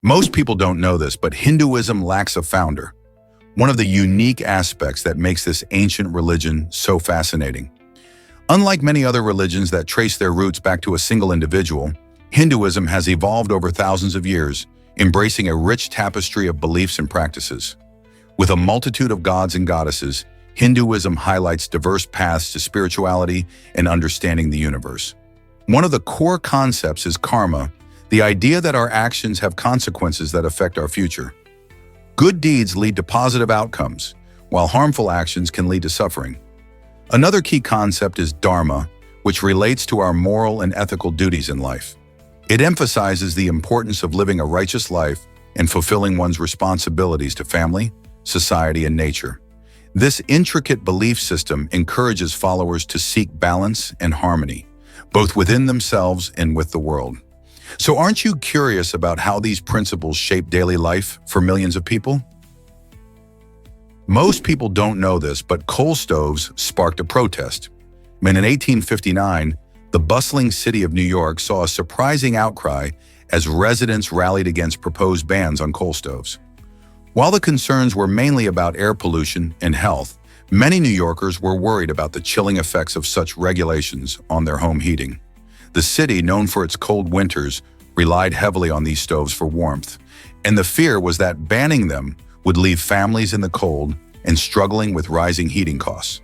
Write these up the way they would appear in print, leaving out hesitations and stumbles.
Most people don't know this, but Hinduism lacks a founder. One of the unique aspects that makes this ancient religion so fascinating. Unlike many other religions that trace their roots back to a single individual, Hinduism has evolved over thousands of years, embracing a rich tapestry of beliefs and practices. With a multitude of gods and goddesses, Hinduism highlights diverse paths to spirituality and understanding the universe. One of the core concepts is karma, the idea that our actions have consequences that affect our future. Good deeds lead to positive outcomes, while harmful actions can lead to suffering. Another key concept is dharma, which relates to our moral and ethical duties in life. It emphasizes the importance of living a righteous life and fulfilling one's responsibilities to family, society, and nature. This intricate belief system encourages followers to seek balance and harmony, both within themselves and with the world. So aren't you curious about how these principles shape daily life for millions of people? Most people don't know this, but coal stoves sparked a protest. In 1859, the bustling city of New York saw a surprising outcry as residents rallied against proposed bans on coal stoves. While the concerns were mainly about air pollution and health, many New Yorkers were worried about the chilling effects of such regulations on their home heating. The city, known for its cold winters, relied heavily on these stoves for warmth, and the fear was that banning them would leave families in the cold and struggling with rising heating costs.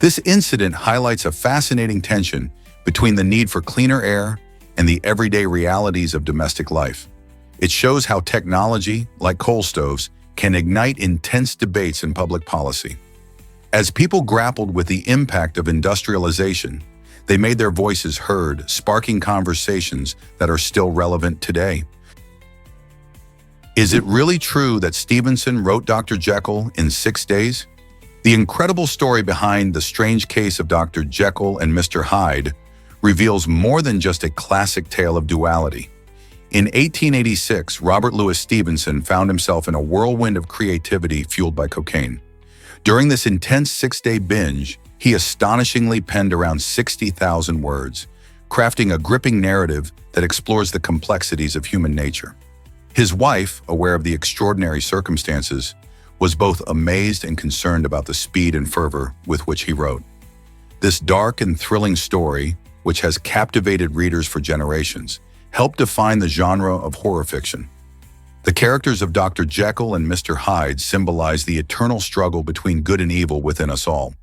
This incident highlights a fascinating tension between the need for cleaner air and the everyday realities of domestic life. It shows how technology, like coal stoves, can ignite intense debates in public policy. As people grappled with the impact of industrialization, they made their voices heard, sparking conversations that are still relevant today. Is it really true that Stevenson wrote Dr. Jekyll in 6 days? The incredible story behind the strange case of Dr. Jekyll and Mr. Hyde reveals more than just a classic tale of duality. In 1886, Robert Louis Stevenson found himself in a whirlwind of creativity fueled by cocaine. During this intense 6-day binge, he astonishingly penned around 60,000 words, crafting a gripping narrative that explores the complexities of human nature. His wife, aware of the extraordinary circumstances, was both amazed and concerned about the speed and fervor with which he wrote. This dark and thrilling story, which has captivated readers for generations, helped define the genre of horror fiction. The characters of Dr. Jekyll and Mr. Hyde symbolize the eternal struggle between good and evil within us all.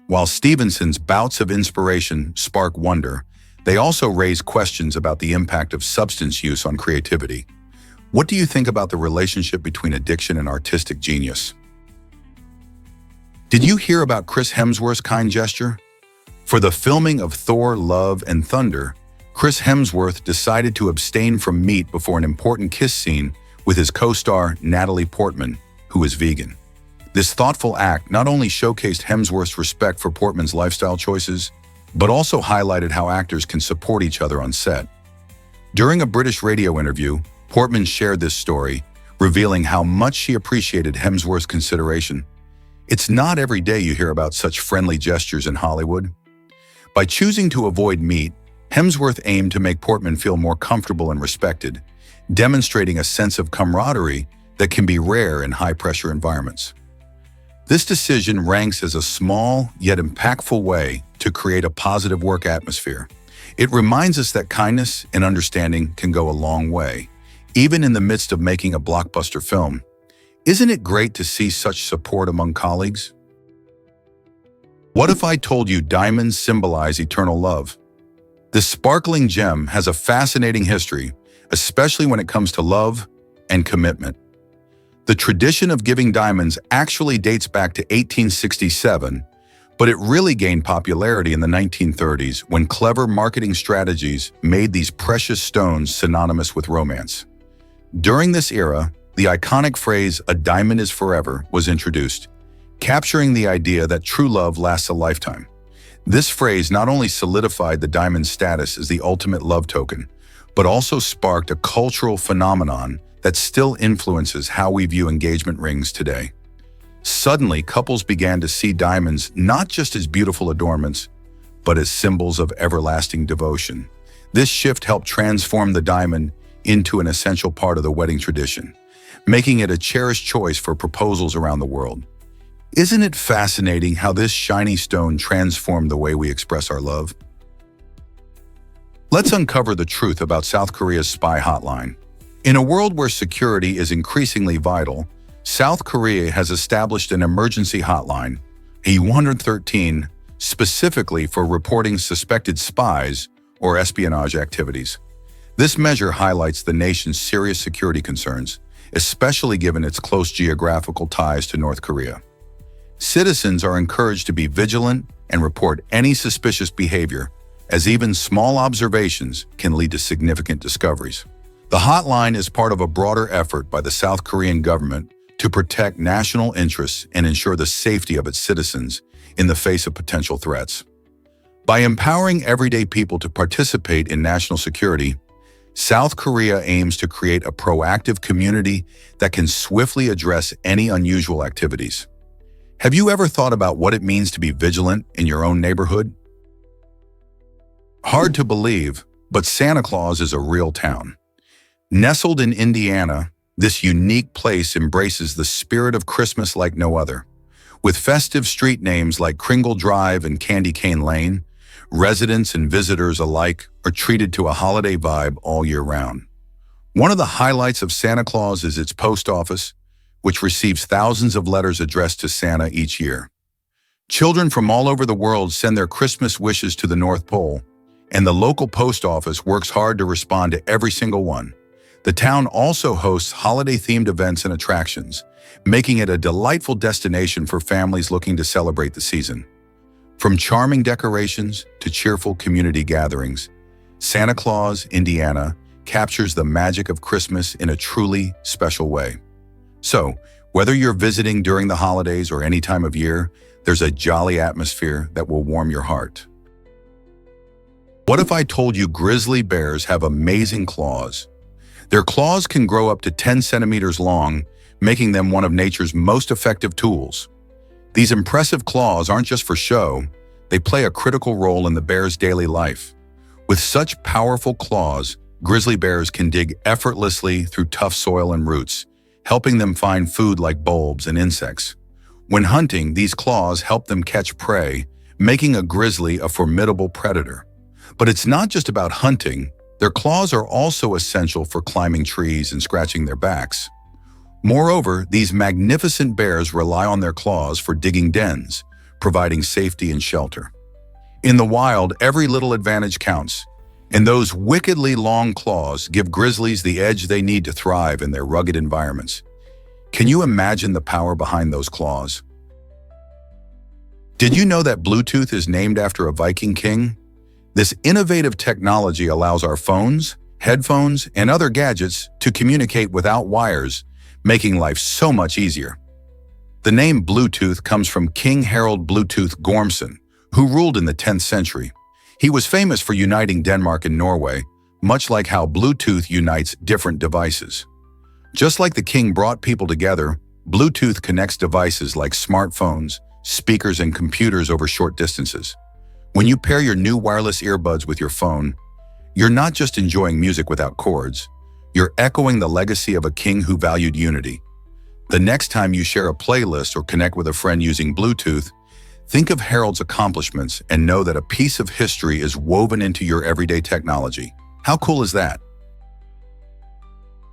While Stevenson's bouts of inspiration spark wonder, they also raise questions about the impact of substance use on creativity. What do you think about the relationship between addiction and artistic genius? Did you hear about Chris Hemsworth's kind gesture? For the filming of Thor: Love and Thunder, Chris Hemsworth decided to abstain from meat before an important kiss scene with his co-star Natalie Portman, who is vegan. This thoughtful act not only showcased Hemsworth's respect for Portman's lifestyle choices, but also highlighted how actors can support each other on set. During a British radio interview, Portman shared this story, revealing how much she appreciated Hemsworth's consideration. It's not every day you hear about such friendly gestures in Hollywood. By choosing to avoid meat, Hemsworth aimed to make Portman feel more comfortable and respected, demonstrating a sense of camaraderie that can be rare in high-pressure environments. This decision ranks as a small yet impactful way to create a positive work atmosphere. It reminds us that kindness and understanding can go a long way, even in the midst of making a blockbuster film. Isn't it great to see such support among colleagues? What if I told you diamonds symbolize eternal love? This sparkling gem has a fascinating history, especially when it comes to love and commitment. The tradition of giving diamonds actually dates back to 1867, but it really gained popularity in the 1930s when clever marketing strategies made these precious stones synonymous with romance. During this era, the iconic phrase, "a diamond is forever," was introduced, capturing the idea that true love lasts a lifetime. This phrase not only solidified the diamond's status as the ultimate love token, but also sparked a cultural phenomenon that still influences how we view engagement rings today. Suddenly, couples began to see diamonds not just as beautiful adornments, but as symbols of everlasting devotion. This shift helped transform the diamond into an essential part of the wedding tradition, making it a cherished choice for proposals around the world. Isn't it fascinating how this shiny stone transformed the way we express our love? Let's uncover the truth about South Korea's spy hotline. In a world where security is increasingly vital, South Korea has established an emergency hotline, a 113, specifically for reporting suspected spies or espionage activities. This measure highlights the nation's serious security concerns, especially given its close geographical ties to North Korea. Citizens are encouraged to be vigilant and report any suspicious behavior, as even small observations can lead to significant discoveries. The hotline is part of a broader effort by the South Korean government to protect national interests and ensure the safety of its citizens in the face of potential threats. By empowering everyday people to participate in national security, South Korea aims to create a proactive community that can swiftly address any unusual activities. Have you ever thought about what it means to be vigilant in your own neighborhood? Hard to believe, but Santa Claus is a real town. Nestled in Indiana, this unique place embraces the spirit of Christmas like no other. With festive street names like Kringle Drive and Candy Cane Lane, residents and visitors alike are treated to a holiday vibe all year round. One of the highlights of Santa Claus is its post office, which receives thousands of letters addressed to Santa each year. Children from all over the world send their Christmas wishes to the North Pole, and the local post office works hard to respond to every single one. The town also hosts holiday-themed events and attractions, making it a delightful destination for families looking to celebrate the season. From charming decorations to cheerful community gatherings, Santa Claus, Indiana, captures the magic of Christmas in a truly special way. So, whether you're visiting during the holidays or any time of year, there's a jolly atmosphere that will warm your heart. What if I told you grizzly bears have amazing claws? Their claws can grow up to 10 centimeters long, making them one of nature's most effective tools. These impressive claws aren't just for show, they play a critical role in the bear's daily life. With such powerful claws, grizzly bears can dig effortlessly through tough soil and roots, helping them find food like bulbs and insects. When hunting, these claws help them catch prey, making a grizzly a formidable predator. But it's not just about hunting. Their claws are also essential for climbing trees and scratching their backs. Moreover, these magnificent bears rely on their claws for digging dens, providing safety and shelter. In the wild, every little advantage counts, and those wickedly long claws give grizzlies the edge they need to thrive in their rugged environments. Can you imagine the power behind those claws? Did you know that Bluetooth is named after a Viking king? This innovative technology allows our phones, headphones, and other gadgets to communicate without wires, making life so much easier. The name Bluetooth comes from King Harald Bluetooth Gormson, who ruled in the 10th century. He was famous for uniting Denmark and Norway, much like how Bluetooth unites different devices. Just like the king brought people together, Bluetooth connects devices like smartphones, speakers, and computers over short distances. When you pair your new wireless earbuds with your phone, you're not just enjoying music without cords, you're echoing the legacy of a king who valued unity. The next time you share a playlist or connect with a friend using Bluetooth, think of Harold's accomplishments and know that a piece of history is woven into your everyday technology. How cool is that?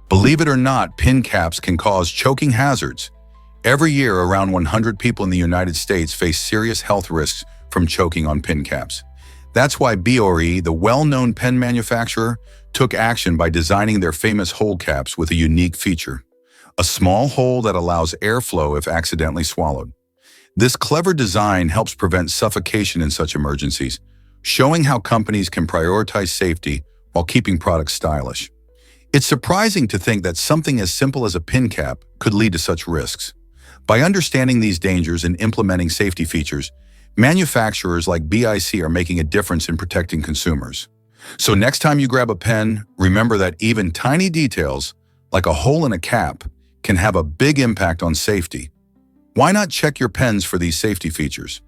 Believe it or not, pin caps can cause choking hazards. Every year, around 100 people in the United States face serious health risks from choking on pin caps. That's why Biore, the well-known pen manufacturer, took action by designing their famous hole caps with a unique feature: a small hole that allows airflow if accidentally swallowed. This clever design helps prevent suffocation in such emergencies, showing how companies can prioritize safety while keeping products stylish. It's surprising to think that something as simple as a pin cap could lead to such risks. By understanding these dangers and implementing safety features, manufacturers like BIC are making a difference in protecting consumers. So next time you grab a pen, remember that even tiny details, like a hole in a cap, can have a big impact on safety. Why not check your pens for these safety features?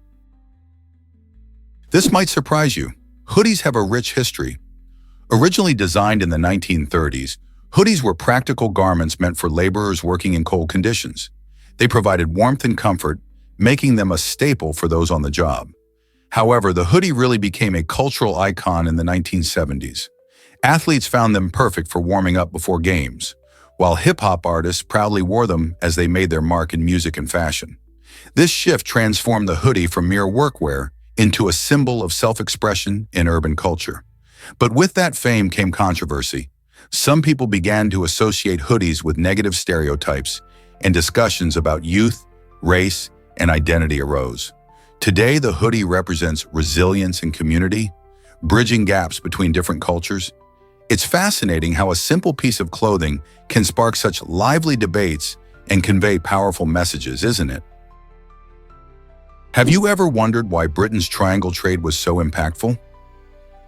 This might surprise you. Hoodies have a rich history. Originally designed in the 1930s, Hoodies were practical garments meant for laborers working in cold conditions. They provided warmth and comfort, making them a staple for those on the job. However, the hoodie really became a cultural icon in the 1970s. Athletes found them perfect for warming up before games, while hip-hop artists proudly wore them as they made their mark in music and fashion. This shift transformed the hoodie from mere workwear into a symbol of self-expression in urban culture. But with that fame came controversy. Some people began to associate hoodies with negative stereotypes, and discussions about youth, race, and identity arose. Today, the hoodie represents resilience and community, bridging gaps between different cultures. It's fascinating how a simple piece of clothing can spark such lively debates and convey powerful messages, isn't it? Have you ever wondered why Britain's triangle trade was so impactful?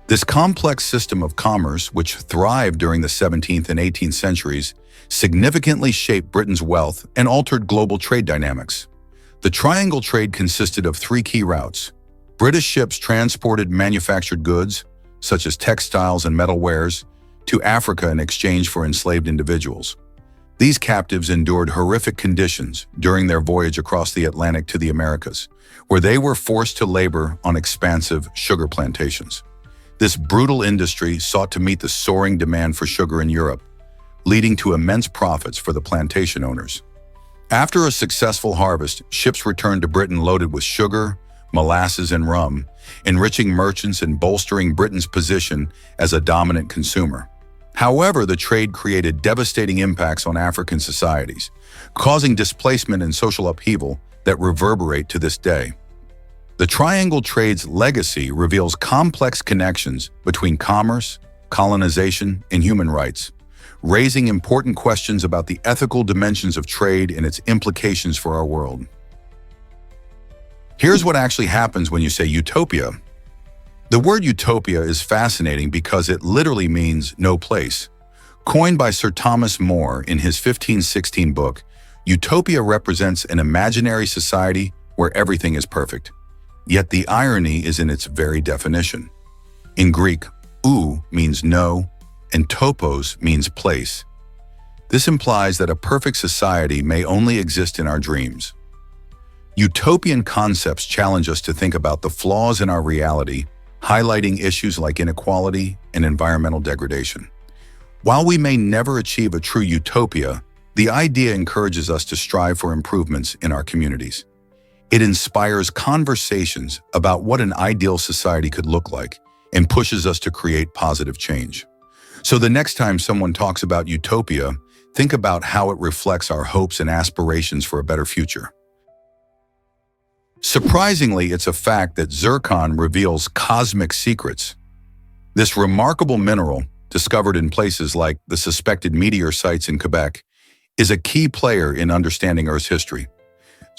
This complex system of commerce, which thrived during the 17th and 18th centuries, significantly shaped Britain's wealth and altered global trade dynamics. The triangle trade consisted of three key routes. British ships transported manufactured goods, such as textiles and metal wares, to Africa in exchange for enslaved individuals. These captives endured horrific conditions during their voyage across the Atlantic to the Americas, where they were forced to labor on expansive sugar plantations. This brutal industry sought to meet the soaring demand for sugar in Europe, leading to immense profits for the plantation owners. After a successful harvest, ships returned to Britain loaded with sugar, molasses, and rum, enriching merchants and bolstering Britain's position as a dominant consumer. However, the trade created devastating impacts on African societies, causing displacement and social upheaval that reverberate to this day. The triangle trade's legacy reveals complex connections between commerce, colonization, and human rights, raising important questions about the ethical dimensions of trade and its implications for our world. Here's what actually happens when you say utopia. The word utopia is fascinating because it literally means no place. Coined by Sir Thomas More in his 1516 book, utopia represents an imaginary society where everything is perfect. Yet the irony is in its very definition. In Greek, ou means no, and topos means place. This implies that a perfect society may only exist in our dreams. Utopian concepts challenge us to think about the flaws in our reality, highlighting issues like inequality and environmental degradation. While we may never achieve a true utopia, the idea encourages us to strive for improvements in our communities. It inspires conversations about what an ideal society could look like and pushes us to create positive change. So the next time someone talks about utopia, think about how it reflects our hopes and aspirations for a better future. Surprisingly, it's a fact that zircon reveals cosmic secrets. This remarkable mineral, discovered in places like the suspected meteor sites in Quebec, is a key player in understanding Earth's history.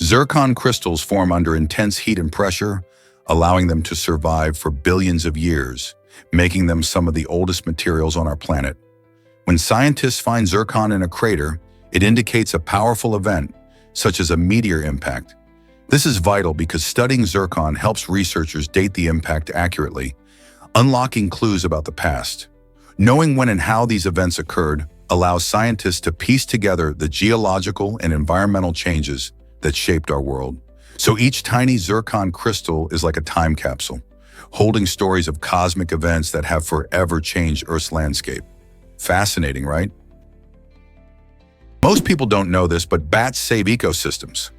Zircon crystals form under intense heat and pressure, allowing them to survive for billions of years, making them some of the oldest materials on our planet. When scientists find zircon in a crater, it indicates a powerful event, such as a meteor impact. This is vital because studying zircon helps researchers date the impact accurately, unlocking clues about the past. Knowing when and how these events occurred allows scientists to piece together the geological and environmental changes that shaped our world. So each tiny zircon crystal is like a time capsule, holding stories of cosmic events that have forever changed Earth's landscape. Fascinating, right? Most people don't know this, but bats save ecosystems.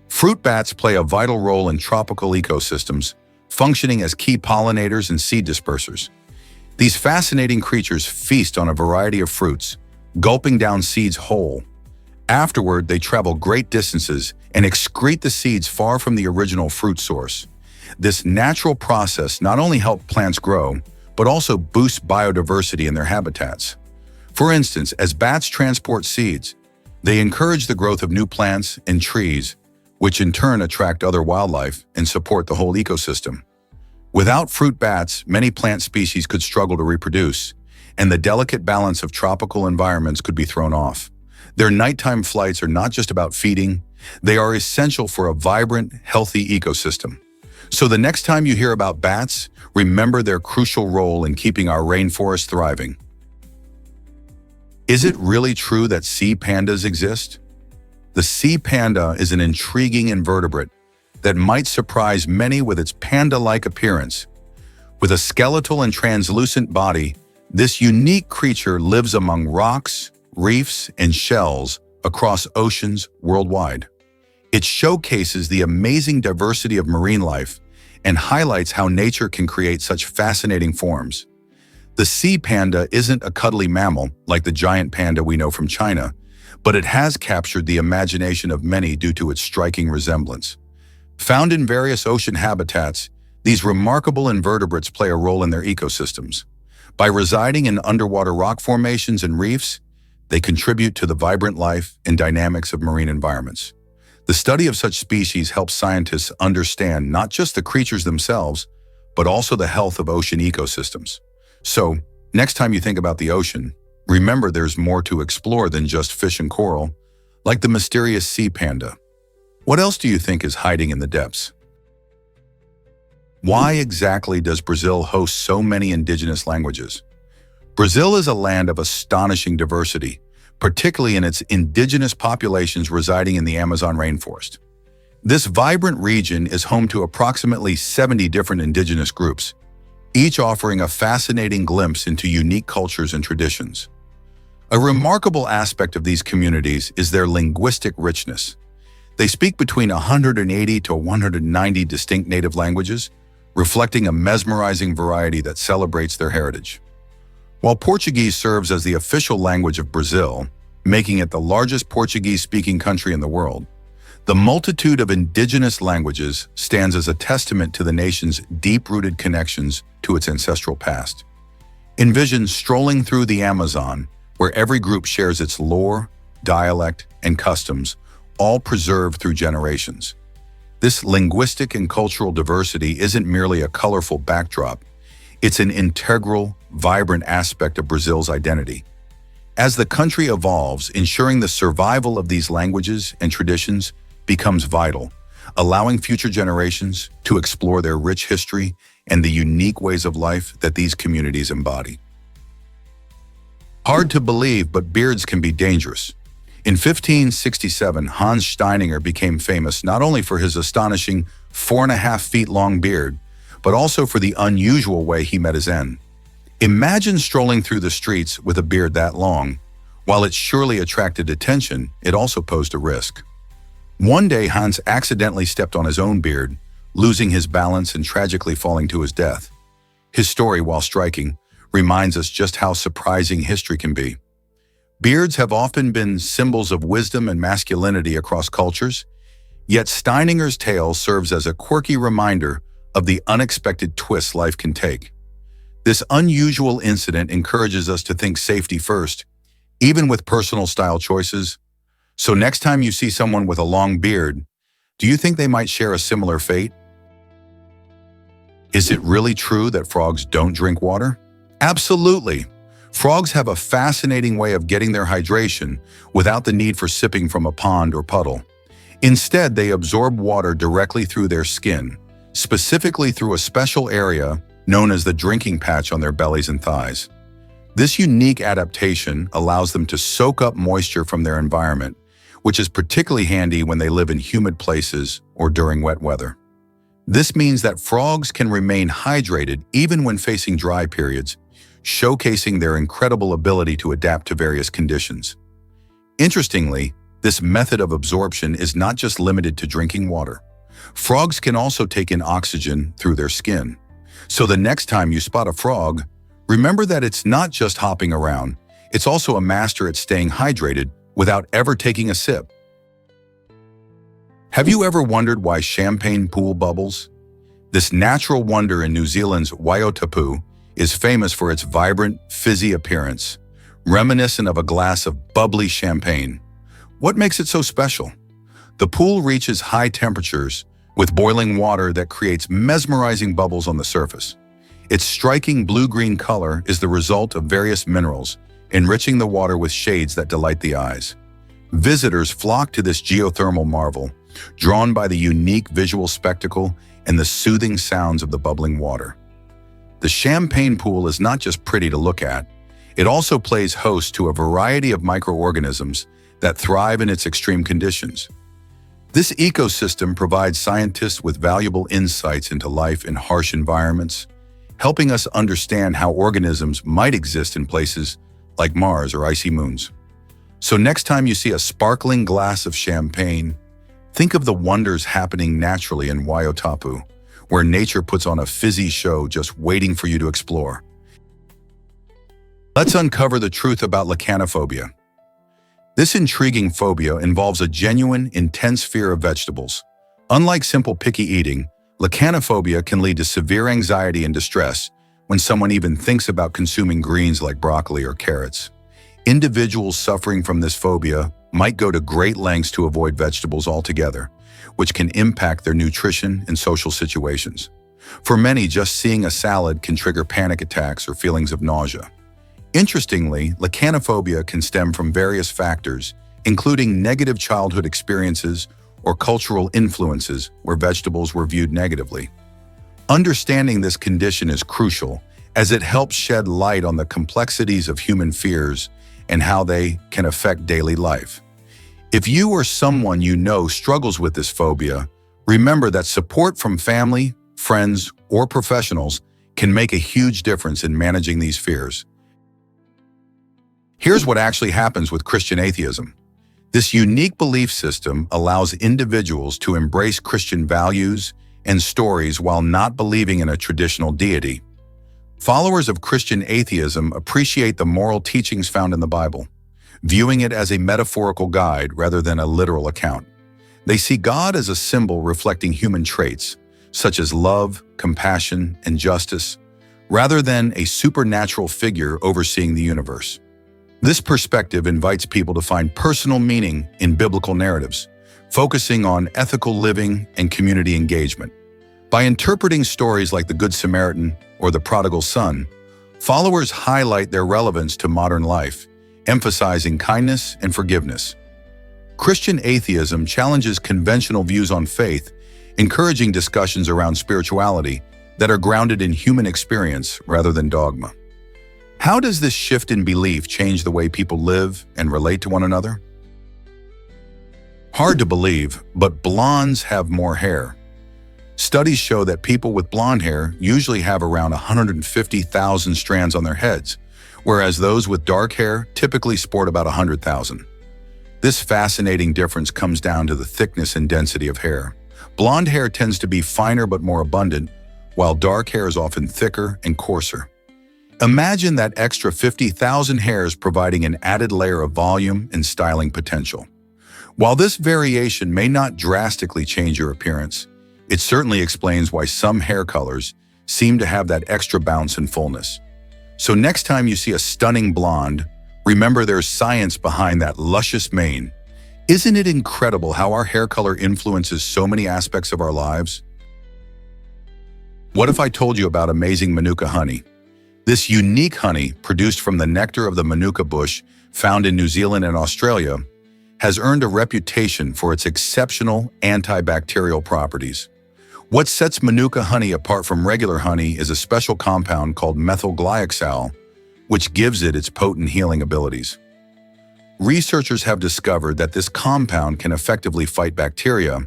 Fruit bats play a vital role in tropical ecosystems, functioning as key pollinators and seed dispersers. These fascinating creatures feast on a variety of fruits, gulping down seeds whole. Afterward, they travel great distances and excrete the seeds far from the original fruit source. This natural process not only helps plants grow, but also boosts biodiversity in their habitats. For instance, as bats transport seeds, they encourage the growth of new plants and trees, which in turn attract other wildlife and support the whole ecosystem. Without fruit bats, many plant species could struggle to reproduce, and the delicate balance of tropical environments could be thrown off. Their nighttime flights are not just about feeding, they are essential for a vibrant, healthy ecosystem. So the next time you hear about bats, remember their crucial role in keeping our rainforests thriving. Is it really true that sea pandas exist? The sea panda is an intriguing invertebrate that might surprise many with its panda-like appearance. With a skeletal and translucent body, this unique creature lives among rocks, reefs, and shells across oceans worldwide. It showcases the amazing diversity of marine life and highlights how nature can create such fascinating forms. The sea panda isn't a cuddly mammal like the giant panda we know from China, but it has captured the imagination of many due to its striking resemblance. Found in various ocean habitats, these remarkable invertebrates play a role in their ecosystems. By residing in underwater rock formations and reefs, they contribute to the vibrant life and dynamics of marine environments. The study of such species helps scientists understand not just the creatures themselves, but also the health of ocean ecosystems. So, next time you think about the ocean, remember there's more to explore than just fish and coral, like the mysterious sea panda. What else do you think is hiding in the depths? Why exactly does Brazil host so many indigenous languages? Brazil is a land of astonishing diversity, particularly in its indigenous populations residing in the Amazon rainforest. This vibrant region is home to approximately 70 different indigenous groups, each offering a fascinating glimpse into unique cultures and traditions. A remarkable aspect of these communities is their linguistic richness. They speak between 180 to 190 distinct native languages, reflecting a mesmerizing variety that celebrates their heritage. While Portuguese serves as the official language of Brazil, making it the largest Portuguese-speaking country in the world, the multitude of indigenous languages stands as a testament to the nation's deep-rooted connections to its ancestral past. Envision strolling through the Amazon, where every group shares its lore, dialect, and customs, all preserved through generations. This linguistic and cultural diversity isn't merely a colorful backdrop, it's an integral, vibrant aspect of Brazil's identity. As the country evolves, ensuring the survival of these languages and traditions becomes vital, allowing future generations to explore their rich history and the unique ways of life that these communities embody. Hard to believe, but beards can be dangerous. In 1567, Hans Steininger became famous not only for his astonishing 4.5 feet long beard, but also for the unusual way he met his end. Imagine strolling through the streets with a beard that long. While it surely attracted attention, it also posed a risk. One day, Hans accidentally stepped on his own beard, losing his balance and tragically falling to his death. His story, while striking, reminds us just how surprising history can be. Beards have often been symbols of wisdom and masculinity across cultures, yet Steininger's tale serves as a quirky reminder of the unexpected twists life can take. This unusual incident encourages us to think safety first, even with personal style choices. So next time you see someone with a long beard, do you think they might share a similar fate? Is it really true that frogs don't drink water? Absolutely. Frogs have a fascinating way of getting their hydration without the need for sipping from a pond or puddle. Instead, they absorb water directly through their skin, specifically through a special area known as the drinking patch on their bellies and thighs. This unique adaptation allows them to soak up moisture from their environment, which is particularly handy when they live in humid places or during wet weather. This means that frogs can remain hydrated even when facing dry periods, showcasing their incredible ability to adapt to various conditions. Interestingly, this method of absorption is not just limited to drinking water. Frogs can also take in oxygen through their skin. So the next time you spot a frog, remember that it's not just hopping around, it's also a master at staying hydrated without ever taking a sip. Have you ever wondered why champagne pool bubbles? This natural wonder in New Zealand's Waiotapu is famous for its vibrant, fizzy appearance, reminiscent of a glass of bubbly champagne. What makes it so special? The pool reaches high temperatures with boiling water that creates mesmerizing bubbles on the surface. Its striking blue-green color is the result of various minerals, enriching the water with shades that delight the eyes. Visitors flock to this geothermal marvel, drawn by the unique visual spectacle and the soothing sounds of the bubbling water. The champagne pool is not just pretty to look at, It also plays host to a variety of microorganisms that thrive in its extreme conditions. This ecosystem provides scientists with valuable insights into life in harsh environments, helping us understand how organisms might exist in places like Mars or icy moons. So next time you see a sparkling glass of champagne, think of the wonders happening naturally in Wyotapu, where nature puts on a fizzy show just waiting for you to explore. Let's uncover the truth about lechanophobia. This intriguing phobia involves a genuine, intense fear of vegetables. Unlike simple picky eating, lechanophobia can lead to severe anxiety and distress when someone even thinks about consuming greens like broccoli or carrots. Individuals suffering from this phobia might go to great lengths to avoid vegetables altogether, which can impact their nutrition and social situations. For many, just seeing a salad can trigger panic attacks or feelings of nausea. Interestingly, lechanophobia can stem from various factors, including negative childhood experiences or cultural influences where vegetables were viewed negatively. Understanding this condition is crucial, as it helps shed light on the complexities of human fears and how they can affect daily life. If you or someone you know struggles with this phobia, remember that support from family, friends, or professionals can make a huge difference in managing these fears. Here's what actually happens with Christian atheism. This unique belief system allows individuals to embrace Christian values and stories while not believing in a traditional deity. Followers of Christian atheism appreciate the moral teachings found in the Bible, viewing it as a metaphorical guide rather than a literal account. They see God as a symbol reflecting human traits, such as love, compassion, and justice, rather than a supernatural figure overseeing the universe. This perspective invites people to find personal meaning in biblical narratives, focusing on ethical living and community engagement. By interpreting stories like the Good Samaritan or the Prodigal Son, followers highlight their relevance to modern life, emphasizing kindness and forgiveness. Christian atheism challenges conventional views on faith, encouraging discussions around spirituality that are grounded in human experience rather than dogma. How does this shift in belief change the way people live and relate to one another? Hard to believe, but blondes have more hair. Studies show that people with blonde hair usually have around 150,000 strands on their heads, whereas those with dark hair typically sport about 100,000. This fascinating difference comes down to the thickness and density of hair. Blonde hair tends to be finer but more abundant, while dark hair is often thicker and coarser. Imagine that extra 50,000 hairs providing an added layer of volume and styling potential. While this variation may not drastically change your appearance, it certainly explains why some hair colors seem to have that extra bounce and fullness. So next time you see a stunning blonde, remember there's science behind that luscious mane. Isn't it incredible how our hair color influences so many aspects of our lives? What if I told you about amazing Manuka honey? This unique honey, produced from the nectar of the Manuka bush found in New Zealand and Australia, has earned a reputation for its exceptional antibacterial properties. What sets Manuka honey apart from regular honey is a special compound called methylglyoxal, which gives it its potent healing abilities. Researchers have discovered that this compound can effectively fight bacteria,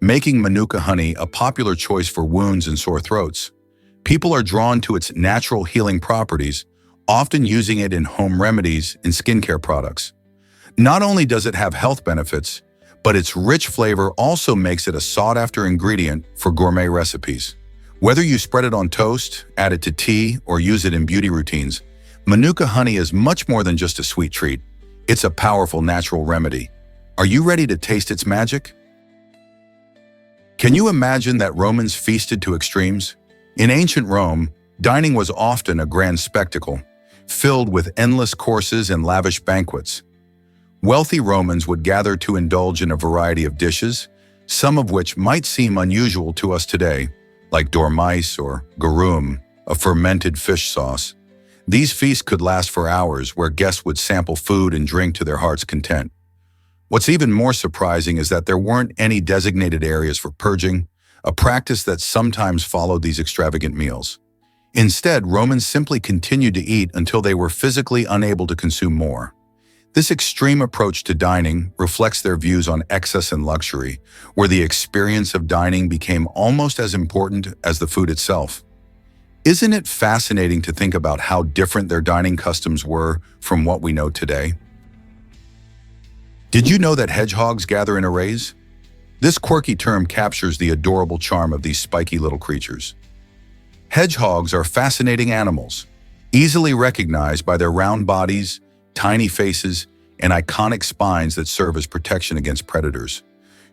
making Manuka honey a popular choice for wounds and sore throats. People are drawn to its natural healing properties, often using it in home remedies and skincare products. Not only does it have health benefits, but its rich flavor also makes it a sought-after ingredient for gourmet recipes. Whether you spread it on toast, add it to tea, or use it in beauty routines, Manuka honey is much more than just a sweet treat. It's a powerful natural remedy. Are you ready to taste its magic? Can you imagine that Romans feasted to extremes? In ancient Rome, dining was often a grand spectacle, filled with endless courses and lavish banquets. Wealthy Romans would gather to indulge in a variety of dishes, some of which might seem unusual to us today, like dormice or garum, a fermented fish sauce. These feasts could last for hours, where guests would sample food and drink to their heart's content. What's even more surprising is that there weren't any designated areas for purging, a practice that sometimes followed these extravagant meals. Instead, Romans simply continued to eat until they were physically unable to consume more. This extreme approach to dining reflects their views on excess and luxury, where the experience of dining became almost as important as the food itself. Isn't it fascinating to think about how different their dining customs were from what we know today? Did you know that hedgehogs gather in arrays? This quirky term captures the adorable charm of these spiky little creatures. Hedgehogs are fascinating animals, easily recognized by their round bodies, tiny faces, and iconic spines that serve as protection against predators.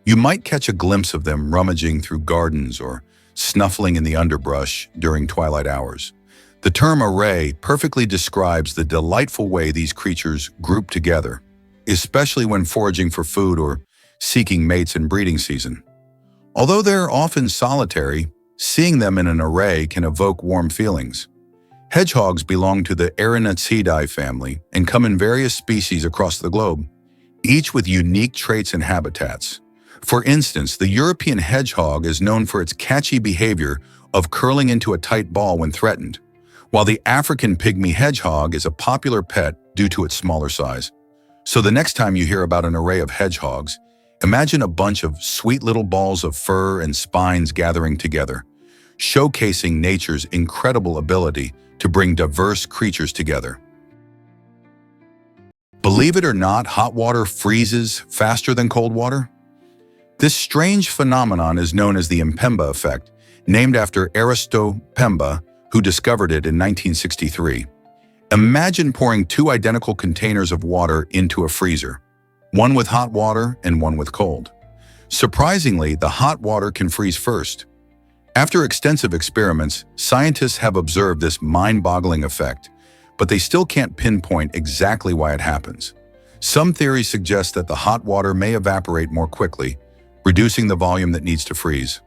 You might catch a glimpse of them rummaging through gardens or snuffling in the underbrush during twilight hours. The term array perfectly describes the delightful way these creatures group together, especially when foraging for food or seeking mates in breeding season. Although they're often solitary, seeing them in an array can evoke warm feelings. Hedgehogs belong to the Erinaceidae family and come in various species across the globe, each with unique traits and habitats. For instance, the European hedgehog is known for its catchy behavior of curling into a tight ball when threatened, while the African pygmy hedgehog is a popular pet due to its smaller size. So the next time you hear about an array of hedgehogs, imagine a bunch of sweet little balls of fur and spines gathering together, showcasing nature's incredible ability to bring diverse creatures together. Believe it or not, hot water freezes faster than cold water? This strange phenomenon is known as the Mpemba effect, named after Aristo Pemba, who discovered it in 1963. Imagine pouring two identical containers of water into a freezer, one with hot water and one with cold. Surprisingly, the hot water can freeze first. After extensive experiments, scientists have observed this mind-boggling effect, but they still can't pinpoint exactly why it happens. Some theories suggest that the hot water may evaporate more quickly, reducing the volume that needs to freeze.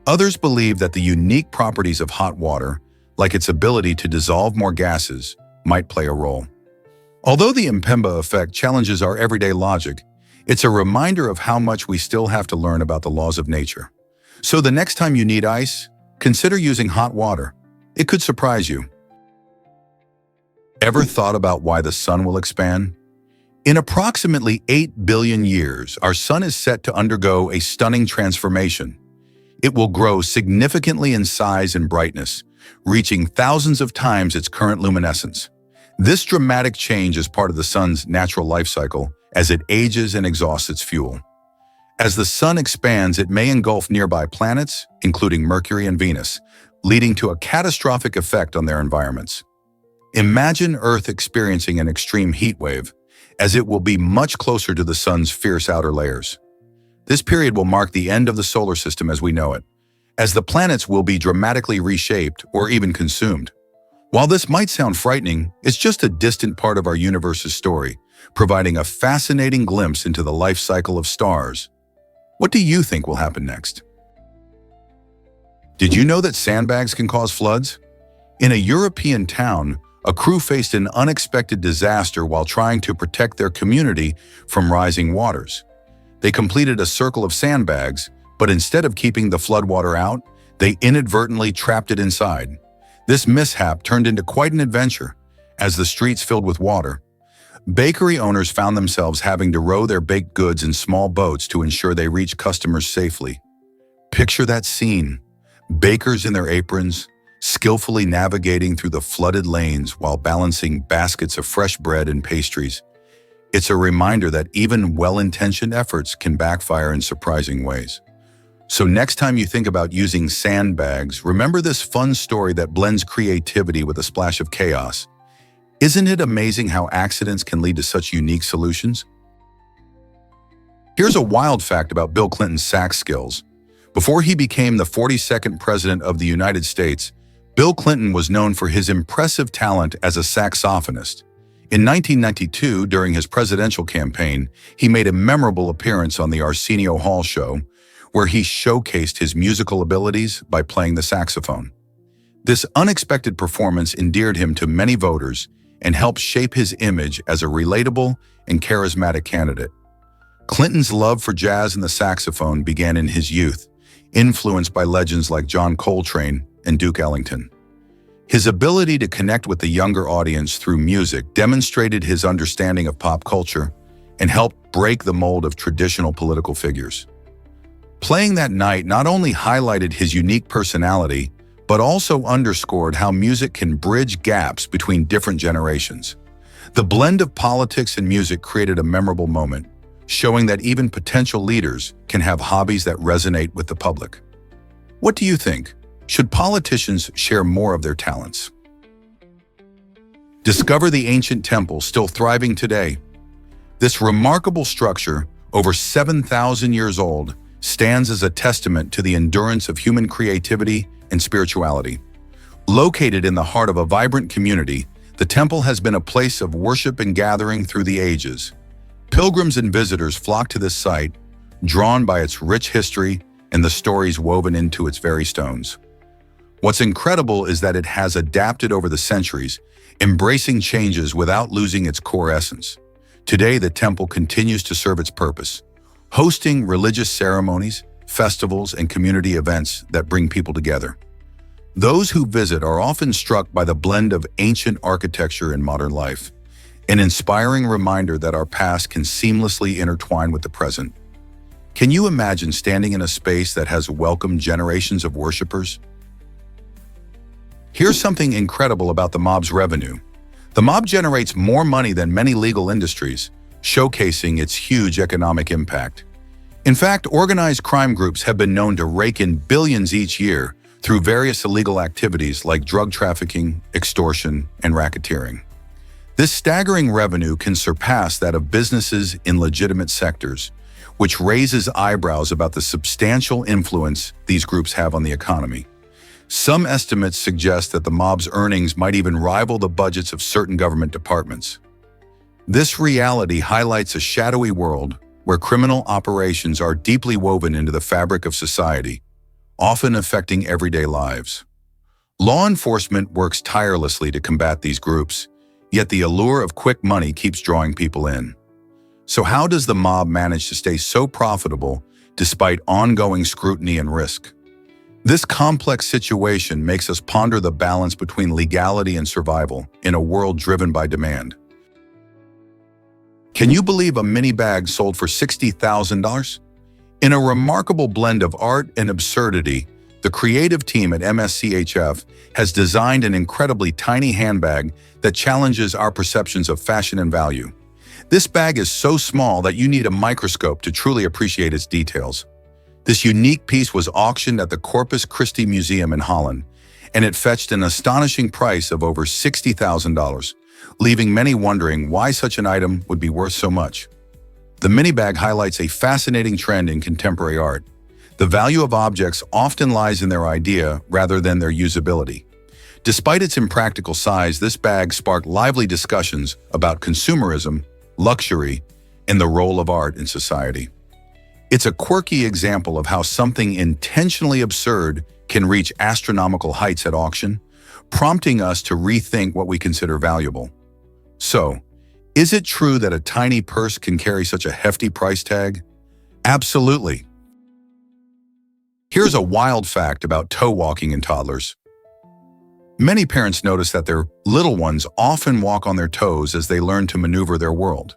Others believe that the unique properties of hot water, like its ability to dissolve more gases, might play a role. Although the Mpemba effect challenges our everyday logic, it's a reminder of how much we still have to learn about the laws of nature. So the next time you need ice, consider using hot water. It could surprise you. Ever thought about why the sun will expand? In approximately 8 billion years, our sun is set to undergo a stunning transformation. It will grow significantly in size and brightness, reaching thousands of times its current luminescence. This dramatic change is part of the sun's natural life cycle as it ages and exhausts its fuel. As the sun expands, it may engulf nearby planets, including Mercury and Venus, leading to a catastrophic effect on their environments. Imagine Earth experiencing an extreme heat wave, as it will be much closer to the sun's fierce outer layers. This period will mark the end of the solar system as we know it, as the planets will be dramatically reshaped or even consumed. While this might sound frightening, it's just a distant part of our universe's story, providing a fascinating glimpse into the life cycle of stars. What do you think will happen next? Did you know that sandbags can cause floods? In a European town, a crew faced an unexpected disaster while trying to protect their community from rising waters. They completed a circle of sandbags, but instead of keeping the floodwater out, they inadvertently trapped it inside. This mishap turned into quite an adventure, as the streets filled with water. Bakery owners found themselves having to row their baked goods in small boats to ensure they reached customers safely. Picture that scene: bakers in their aprons, skillfully navigating through the flooded lanes while balancing baskets of fresh bread and pastries. It's a reminder that even well-intentioned efforts can backfire in surprising ways. So next time you think about using sandbags, remember this fun story that blends creativity with a splash of chaos. Isn't it amazing how accidents can lead to such unique solutions? Here's a wild fact about Bill Clinton's sax skills. Before he became the 42nd President of the United States, Bill Clinton was known for his impressive talent as a saxophonist. In 1992, during his presidential campaign, he made a memorable appearance on the Arsenio Hall show, where he showcased his musical abilities by playing the saxophone. This unexpected performance endeared him to many voters and helped shape his image as a relatable and charismatic candidate. Clinton's love for jazz and the saxophone began in his youth, influenced by legends like John Coltrane and Duke Ellington. His ability to connect with the younger audience through music demonstrated his understanding of pop culture and helped break the mold of traditional political figures. Playing that night not only highlighted his unique personality, but also underscored how music can bridge gaps between different generations. The blend of politics and music created a memorable moment, showing that even potential leaders can have hobbies that resonate with the public. What do you think? Should politicians share more of their talents? Discover the ancient temple still thriving today. This remarkable structure, over 7,000 years old, stands as a testament to the endurance of human creativity and spirituality. Located in the heart of a vibrant community, the temple has been a place of worship and gathering through the ages. Pilgrims and visitors flock to this site, drawn by its rich history and the stories woven into its very stones. What's incredible is that it has adapted over the centuries, embracing changes without losing its core essence. Today, the temple continues to serve its purpose, hosting religious ceremonies, festivals, and community events that bring people together. Those who visit are often struck by the blend of ancient architecture and modern life, an inspiring reminder that our past can seamlessly intertwine with the present. Can you imagine standing in a space that has welcomed generations of worshipers? Here's something incredible about the mob's revenue. The mob generates more money than many legal industries, showcasing its huge economic impact. In fact, organized crime groups have been known to rake in billions each year through various illegal activities like drug trafficking, extortion, and racketeering. This staggering revenue can surpass that of businesses in legitimate sectors, which raises eyebrows about the substantial influence these groups have on the economy. Some estimates suggest that the mob's earnings might even rival the budgets of certain government departments. This reality highlights a shadowy world where criminal operations are deeply woven into the fabric of society, often affecting everyday lives. Law enforcement works tirelessly to combat these groups, yet the allure of quick money keeps drawing people in. So how does the mob manage to stay so profitable despite ongoing scrutiny and risk? This complex situation makes us ponder the balance between legality and survival in a world driven by demand. Can you believe a mini bag sold for $60,000? In a remarkable blend of art and absurdity, the creative team at MSCHF has designed an incredibly tiny handbag that challenges our perceptions of fashion and value. This bag is so small that you need a microscope to truly appreciate its details. This unique piece was auctioned at the Corpus Christi Museum in Holland, and it fetched an astonishing price of over $60,000, leaving many wondering why such an item would be worth so much. The mini bag highlights a fascinating trend in contemporary art. The value of objects often lies in their idea rather than their usability. Despite its impractical size, this bag sparked lively discussions about consumerism, luxury, and the role of art in society. It's a quirky example of how something intentionally absurd can reach astronomical heights at auction, prompting us to rethink what we consider valuable. So, is it true that a tiny purse can carry such a hefty price tag? Absolutely. Here's a wild fact about toe walking in toddlers. Many parents notice that their little ones often walk on their toes as they learn to maneuver their world.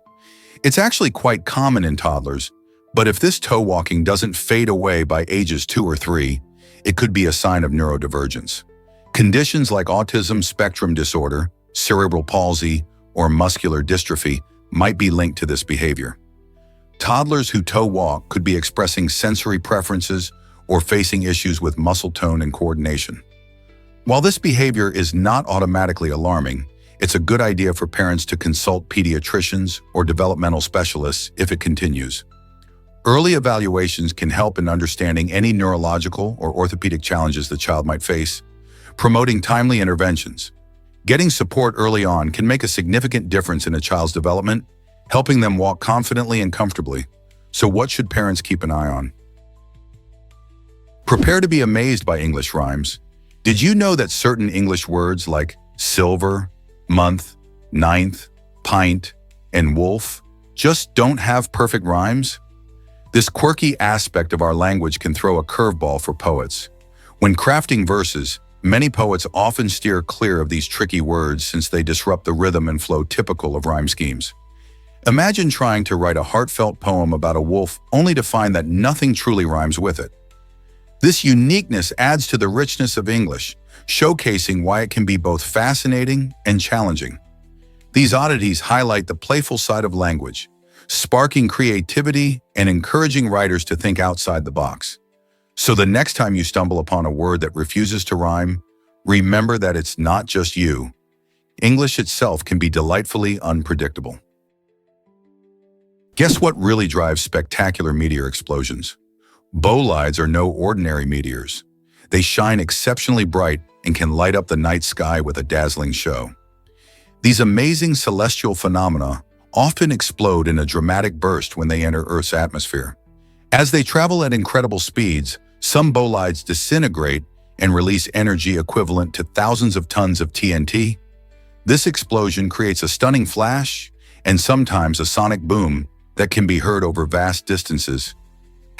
It's actually quite common in toddlers, but if this toe walking doesn't fade away by ages 2 or 3, it could be a sign of neurodivergence. Conditions like autism spectrum disorder, cerebral palsy, or muscular dystrophy might be linked to this behavior. Toddlers who toe walk could be expressing sensory preferences or facing issues with muscle tone and coordination. While this behavior is not automatically alarming, it's a good idea for parents to consult pediatricians or developmental specialists if it continues. Early evaluations can help in understanding any neurological or orthopedic challenges the child might face, promoting timely interventions. Getting support early on can make a significant difference in a child's development, helping them walk confidently and comfortably. So what should parents keep an eye on? Prepare to be amazed by English rhymes. Did you know that certain English words like silver, month, ninth, pint, and wolf just don't have perfect rhymes? This quirky aspect of our language can throw a curveball for poets. When crafting verses, Many poets often steer clear of these tricky words since they disrupt the rhythm and flow typical of rhyme schemes. Imagine trying to write a heartfelt poem about a wolf only to find that nothing truly rhymes with it. This uniqueness adds to the richness of English, showcasing why it can be both fascinating and challenging. These oddities highlight the playful side of language, sparking creativity and encouraging writers to think outside the box. So the next time you stumble upon a word that refuses to rhyme, remember that it's not just you. English itself can be delightfully unpredictable. Guess what really drives spectacular meteor explosions? Bolides are no ordinary meteors. They shine exceptionally bright and can light up the night sky with a dazzling show. These amazing celestial phenomena often explode in a dramatic burst when they enter Earth's atmosphere. As they travel at incredible speeds, some bolides disintegrate and release energy equivalent to thousands of tons of TNT. This explosion creates a stunning flash and sometimes a sonic boom that can be heard over vast distances.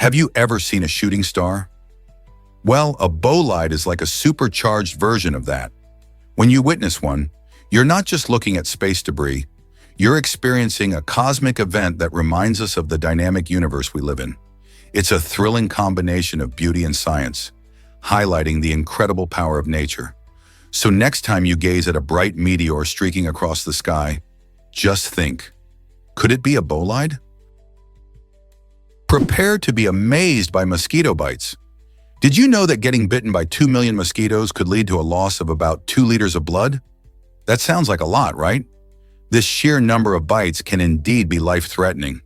Have you ever seen a shooting star? Well, a bolide is like a supercharged version of that. When you witness one, you're not just looking at space debris, you're experiencing a cosmic event that reminds us of the dynamic universe we live in. It's a thrilling combination of beauty and science, highlighting the incredible power of nature. So next time you gaze at a bright meteor streaking across the sky, just think, could it be a bolide? Prepare to be amazed by mosquito bites. Did you know that getting bitten by 2 million mosquitoes could lead to a loss of about 2 liters of blood? That sounds like a lot, right? This sheer number of bites can indeed be life-threatening.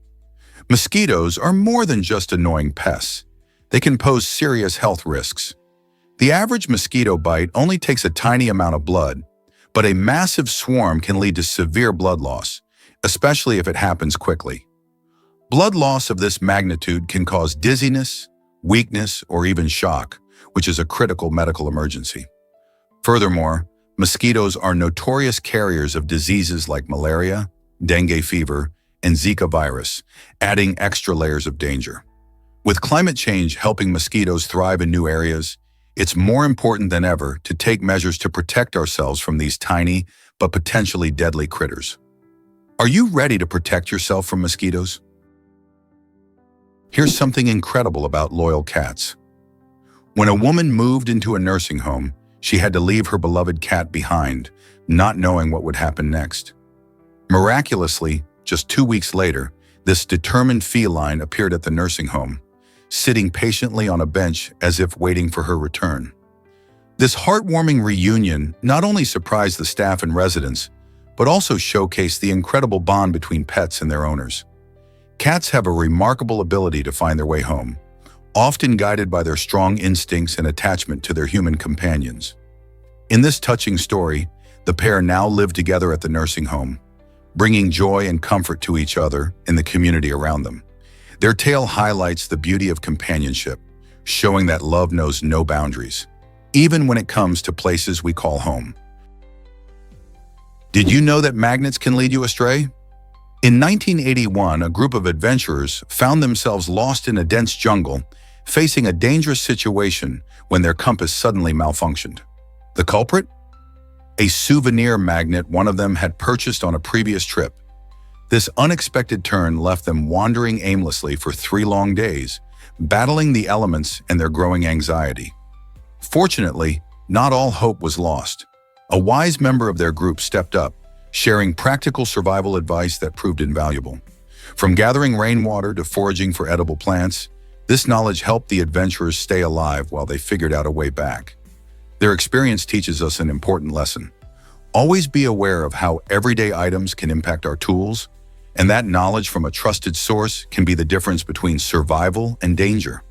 Mosquitoes are more than just annoying pests. They can pose serious health risks. The average mosquito bite only takes a tiny amount of blood, but a massive swarm can lead to severe blood loss, especially if it happens quickly. Blood loss of this magnitude can cause dizziness, weakness, or even shock, which is a critical medical emergency. Furthermore, mosquitoes are notorious carriers of diseases like malaria, dengue fever, and Zika virus, adding extra layers of danger. With climate change helping mosquitoes thrive in new areas, it's more important than ever to take measures to protect ourselves from these tiny but potentially deadly critters. Are you ready to protect yourself from mosquitoes? Here's something incredible about loyal cats. When a woman moved into a nursing home, she had to leave her beloved cat behind, not knowing what would happen next. Miraculously, just 2 weeks later, this determined feline appeared at the nursing home, sitting patiently on a bench as if waiting for her return. This heartwarming reunion not only surprised the staff and residents, but also showcased the incredible bond between pets and their owners. Cats have a remarkable ability to find their way home, often guided by their strong instincts and attachment to their human companions. In this touching story, the pair now live together at the nursing home, bringing joy and comfort to each other and the community around them. Their tale highlights the beauty of companionship, showing that love knows no boundaries, even when it comes to places we call home. Did you know that magnets can lead you astray? In 1981, a group of adventurers found themselves lost in a dense jungle, facing a dangerous situation when their compass suddenly malfunctioned. The culprit? A souvenir magnet one of them had purchased on a previous trip. This unexpected turn left them wandering aimlessly for 3 long days, battling the elements and their growing anxiety. Fortunately, not all hope was lost. A wise member of their group stepped up, sharing practical survival advice that proved invaluable. From gathering rainwater to foraging for edible plants, this knowledge helped the adventurers stay alive while they figured out a way back. Their experience teaches us an important lesson. Always be aware of how everyday items can impact our tools, and that knowledge from a trusted source can be the difference between survival and danger.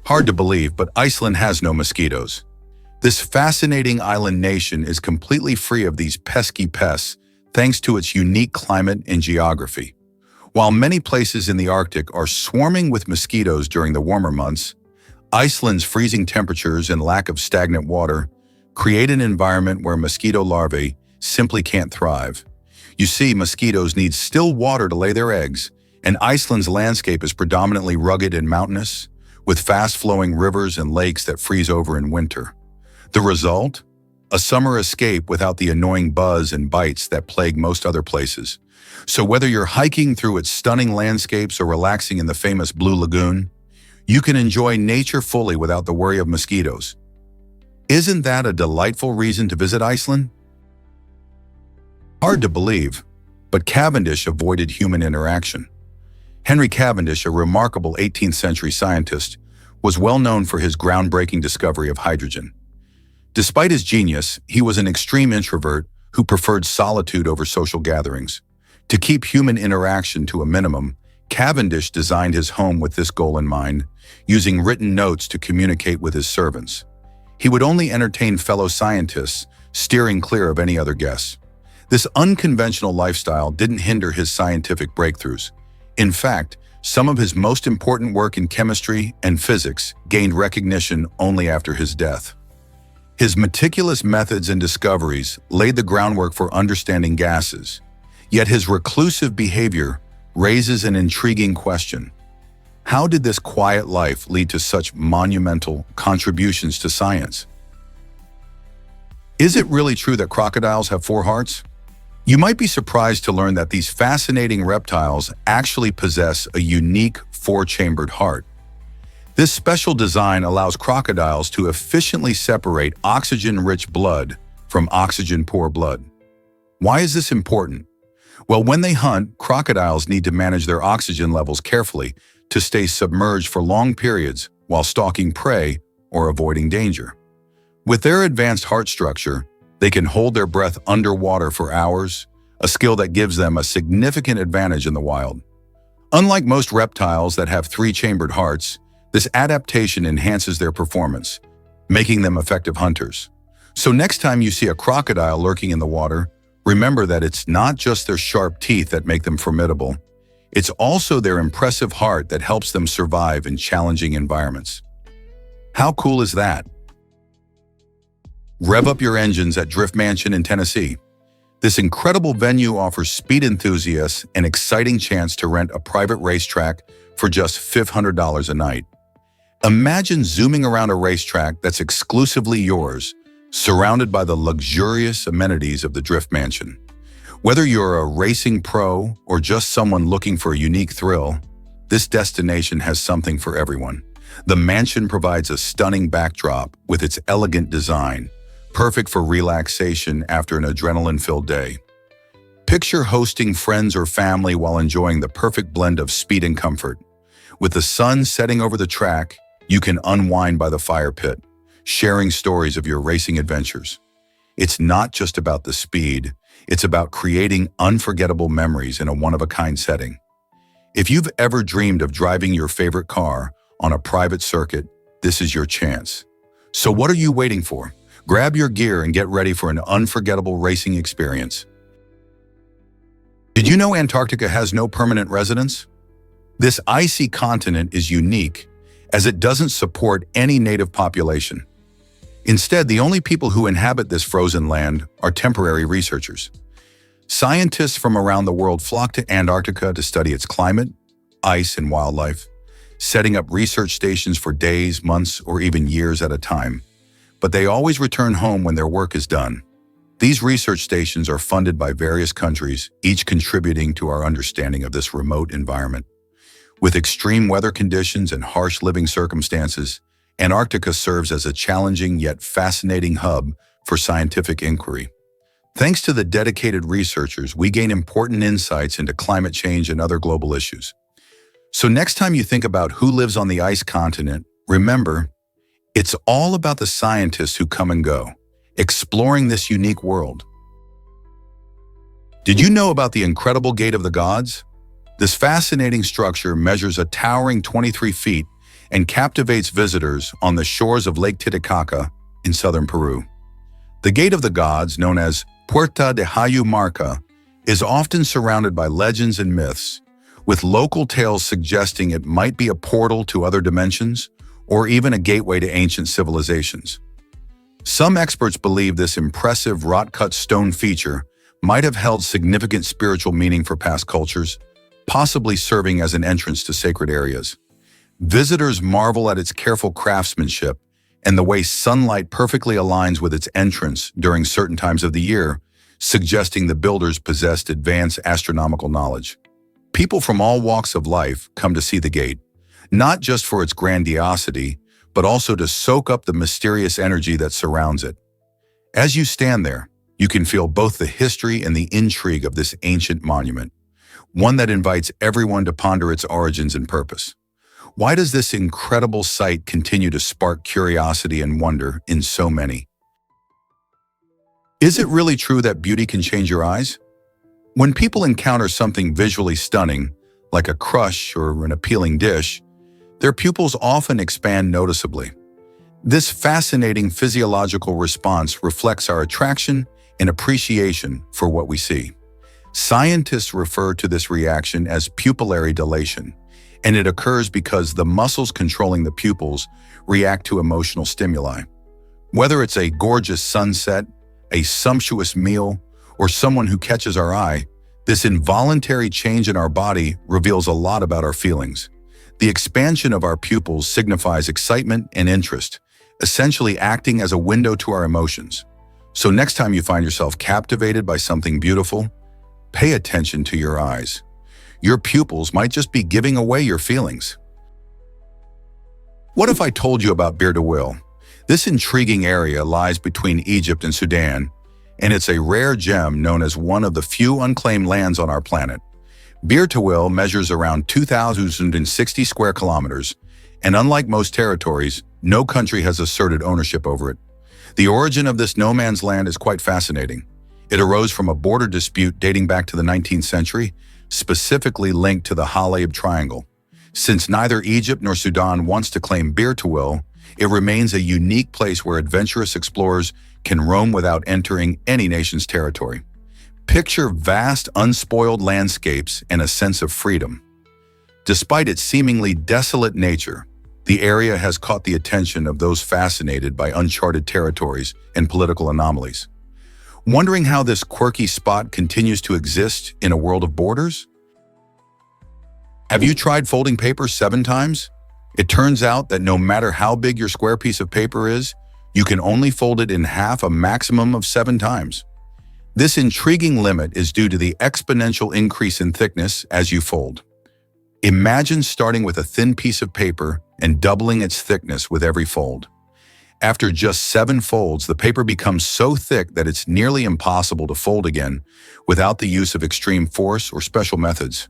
Hard to believe, but Iceland has no mosquitoes. This fascinating island nation is completely free of these pesky pests thanks to its unique climate and geography. While many places in the Arctic are swarming with mosquitoes during the warmer months, Iceland's freezing temperatures and lack of stagnant water create an environment where mosquito larvae simply can't thrive. You see, mosquitoes need still water to lay their eggs, and Iceland's landscape is predominantly rugged and mountainous, with fast-flowing rivers and lakes that freeze over in winter. The result? A summer escape without the annoying buzz and bites that plague most other places. So whether you're hiking through its stunning landscapes or relaxing in the famous Blue Lagoon, you can enjoy nature fully without the worry of mosquitoes. Isn't that a delightful reason to visit Iceland? Hard to believe, but Cavendish avoided human interaction. Henry Cavendish, a remarkable 18th century scientist, was well known for his groundbreaking discovery of hydrogen. Despite his genius, he was an extreme introvert who preferred solitude over social gatherings. To keep human interaction to a minimum, Cavendish designed his home with this goal in mind, using written notes to communicate with his servants. He would only entertain fellow scientists, steering clear of any other guests. This unconventional lifestyle didn't hinder his scientific breakthroughs. In fact, some of his most important work in chemistry and physics gained recognition only after his death. His meticulous methods and discoveries laid the groundwork for understanding gases, yet his reclusive behavior raises an intriguing question. How did this quiet life lead to such monumental contributions to science? Is it really true that crocodiles have 4 hearts? You might be surprised to learn that these fascinating reptiles actually possess a unique 4-chambered heart. This special design allows crocodiles to efficiently separate oxygen-rich blood from oxygen-poor blood. Why is this important? Well, when they hunt, crocodiles need to manage their oxygen levels carefully to stay submerged for long periods while stalking prey or avoiding danger. With their advanced heart structure, they can hold their breath underwater for hours, a skill that gives them a significant advantage in the wild. Unlike most reptiles that have 3-chambered hearts, this adaptation enhances their performance, making them effective hunters. So next time you see a crocodile lurking in the water, remember that it's not just their sharp teeth that make them formidable. It's also their impressive heart that helps them survive in challenging environments. How cool is that? Rev up your engines at Drift Mansion in Tennessee. This incredible venue offers speed enthusiasts an exciting chance to rent a private racetrack for just $500 a night. Imagine zooming around a racetrack that's exclusively yours, surrounded by the luxurious amenities of the Drift Mansion. Whether you're a racing pro or just someone looking for a unique thrill, this destination has something for everyone. The mansion provides a stunning backdrop with its elegant design, perfect for relaxation after an adrenaline-filled day. Picture hosting friends or family while enjoying the perfect blend of speed and comfort. With the sun setting over the track, you can unwind by the fire pit, sharing stories of your racing adventures. It's not just about the speed, it's about creating unforgettable memories in a one-of-a-kind setting. If you've ever dreamed of driving your favorite car on a private circuit, this is your chance. So what are you waiting for? Grab your gear and get ready for an unforgettable racing experience. Did you know Antarctica has no permanent residents? This icy continent is unique as it doesn't support any native population. Instead, the only people who inhabit this frozen land are temporary researchers. Scientists from around the world flock to Antarctica to study its climate, ice, and wildlife, setting up research stations for days, months, or even years at a time. But they always return home when their work is done. These research stations are funded by various countries, each contributing to our understanding of this remote environment. With extreme weather conditions and harsh living circumstances, Antarctica serves as a challenging yet fascinating hub for scientific inquiry. Thanks to the dedicated researchers, we gain important insights into climate change and other global issues. So next time you think about who lives on the ice continent, remember, it's all about the scientists who come and go, exploring this unique world. Did you know about the incredible Gate of the Gods? This fascinating structure measures a towering 23 feet and captivates visitors on the shores of Lake Titicaca in southern Peru. The Gate of the Gods, known as Puerta de Hayumarca, is often surrounded by legends and myths, with local tales suggesting it might be a portal to other dimensions or even a gateway to ancient civilizations. Some experts believe this impressive wrought-cut stone feature might have held significant spiritual meaning for past cultures, possibly serving as an entrance to sacred areas. Visitors marvel at its careful craftsmanship and the way sunlight perfectly aligns with its entrance during certain times of the year, suggesting the builders possessed advanced astronomical knowledge. People from all walks of life come to see the gate, not just for its grandiosity, but also to soak up the mysterious energy that surrounds it. As you stand there, you can feel both the history and the intrigue of this ancient monument, one that invites everyone to ponder its origins and purpose. Why does this incredible sight continue to spark curiosity and wonder in so many? Is it really true that beauty can change your eyes? When people encounter something visually stunning, like a crush or an appealing dish, their pupils often expand noticeably. This fascinating physiological response reflects our attraction and appreciation for what we see. Scientists refer to this reaction as pupillary dilation, and it occurs because the muscles controlling the pupils react to emotional stimuli. Whether it's a gorgeous sunset, a sumptuous meal, or someone who catches our eye, this involuntary change in our body reveals a lot about our feelings. The expansion of our pupils signifies excitement and interest, essentially acting as a window to our emotions. So next time you find yourself captivated by something beautiful, pay attention to your eyes. Your pupils might just be giving away your feelings. What if I told you about Bir Tawil? This intriguing area lies between Egypt and Sudan, and it's a rare gem known as one of the few unclaimed lands on our planet. Bir Tawil measures around 2,060 square kilometers, and unlike most territories, no country has asserted ownership over it. The origin of this no man's land is quite fascinating. It arose from a border dispute dating back to the 19th century, specifically linked to the Halab Triangle. Since neither Egypt nor Sudan wants to claim Bir Tawil, it remains a unique place where adventurous explorers can roam without entering any nation's territory. Picture vast, unspoiled landscapes and a sense of freedom. Despite its seemingly desolate nature, the area has caught the attention of those fascinated by uncharted territories and political anomalies. Wondering how this quirky spot continues to exist in a world of borders? Have you tried folding paper 7 times? It turns out that no matter how big your square piece of paper is, you can only fold it in half a maximum of 7 times. This intriguing limit is due to the exponential increase in thickness as you fold. Imagine starting with a thin piece of paper and doubling its thickness with every fold. After just 7 folds, the paper becomes so thick that it's nearly impossible to fold again without the use of extreme force or special methods.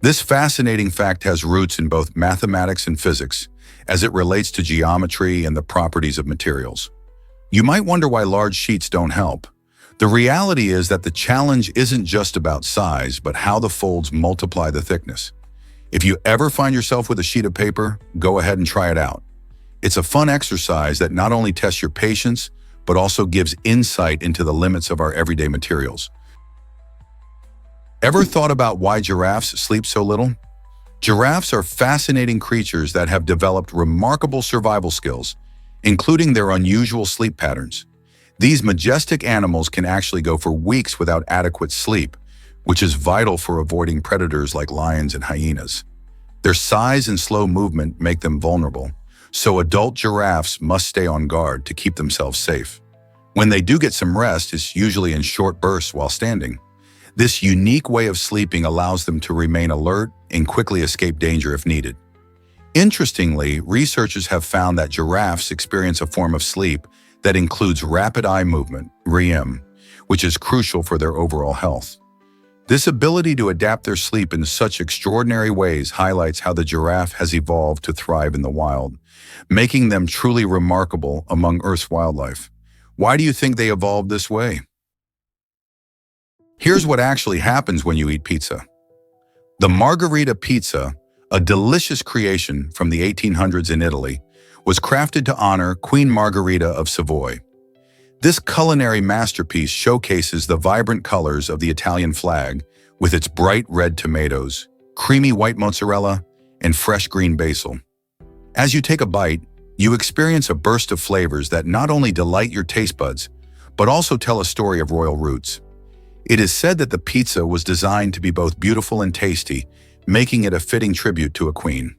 This fascinating fact has roots in both mathematics and physics, as it relates to geometry and the properties of materials. You might wonder why large sheets don't help. The reality is that the challenge isn't just about size, but how the folds multiply the thickness. If you ever find yourself with a sheet of paper, go ahead and try it out. It's a fun exercise that not only tests your patience, but also gives insight into the limits of our everyday materials. Ever thought about why giraffes sleep so little? Giraffes are fascinating creatures that have developed remarkable survival skills, including their unusual sleep patterns. These majestic animals can actually go for weeks without adequate sleep, which is vital for avoiding predators like lions and hyenas. Their size and slow movement make them vulnerable, so adult giraffes must stay on guard to keep themselves safe. When they do get some rest, it's usually in short bursts while standing. This unique way of sleeping allows them to remain alert and quickly escape danger if needed. Interestingly, researchers have found that giraffes experience a form of sleep that includes rapid eye movement, REM, which is crucial for their overall health. This ability to adapt their sleep in such extraordinary ways highlights how the giraffe has evolved to thrive in the wild, making them truly remarkable among Earth's wildlife. Why do you think they evolved this way? Here's what actually happens when you eat pizza. The margherita pizza, a delicious creation from the 1800s in Italy, was crafted to honor Queen Margherita of Savoy. This culinary masterpiece showcases the vibrant colors of the Italian flag with its bright red tomatoes, creamy white mozzarella, and fresh green basil. As you take a bite, you experience a burst of flavors that not only delight your taste buds, but also tell a story of royal roots. It is said that the pizza was designed to be both beautiful and tasty, making it a fitting tribute to a queen.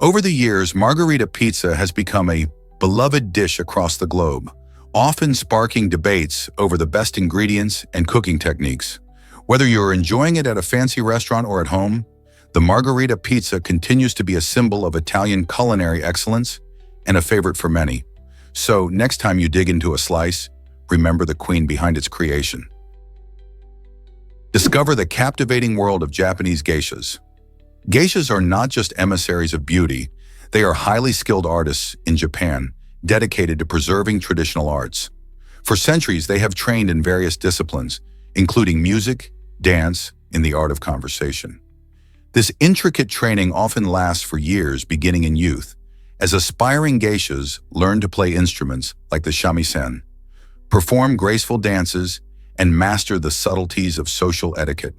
Over the years, margarita pizza has become a beloved dish across the globe, often sparking debates over the best ingredients and cooking techniques. Whether you're enjoying it at a fancy restaurant or at home, the margarita pizza continues to be a symbol of Italian culinary excellence and a favorite for many. So, next time you dig into a slice, remember the queen behind its creation. Discover the captivating world of Japanese geishas. Geishas are not just emissaries of beauty, they are highly skilled artists in Japan, dedicated to preserving traditional arts. For centuries, they have trained in various disciplines, including music, dance, and the art of conversation. This intricate training often lasts for years, beginning in youth, as aspiring geishas learn to play instruments like the shamisen, perform graceful dances, and master the subtleties of social etiquette.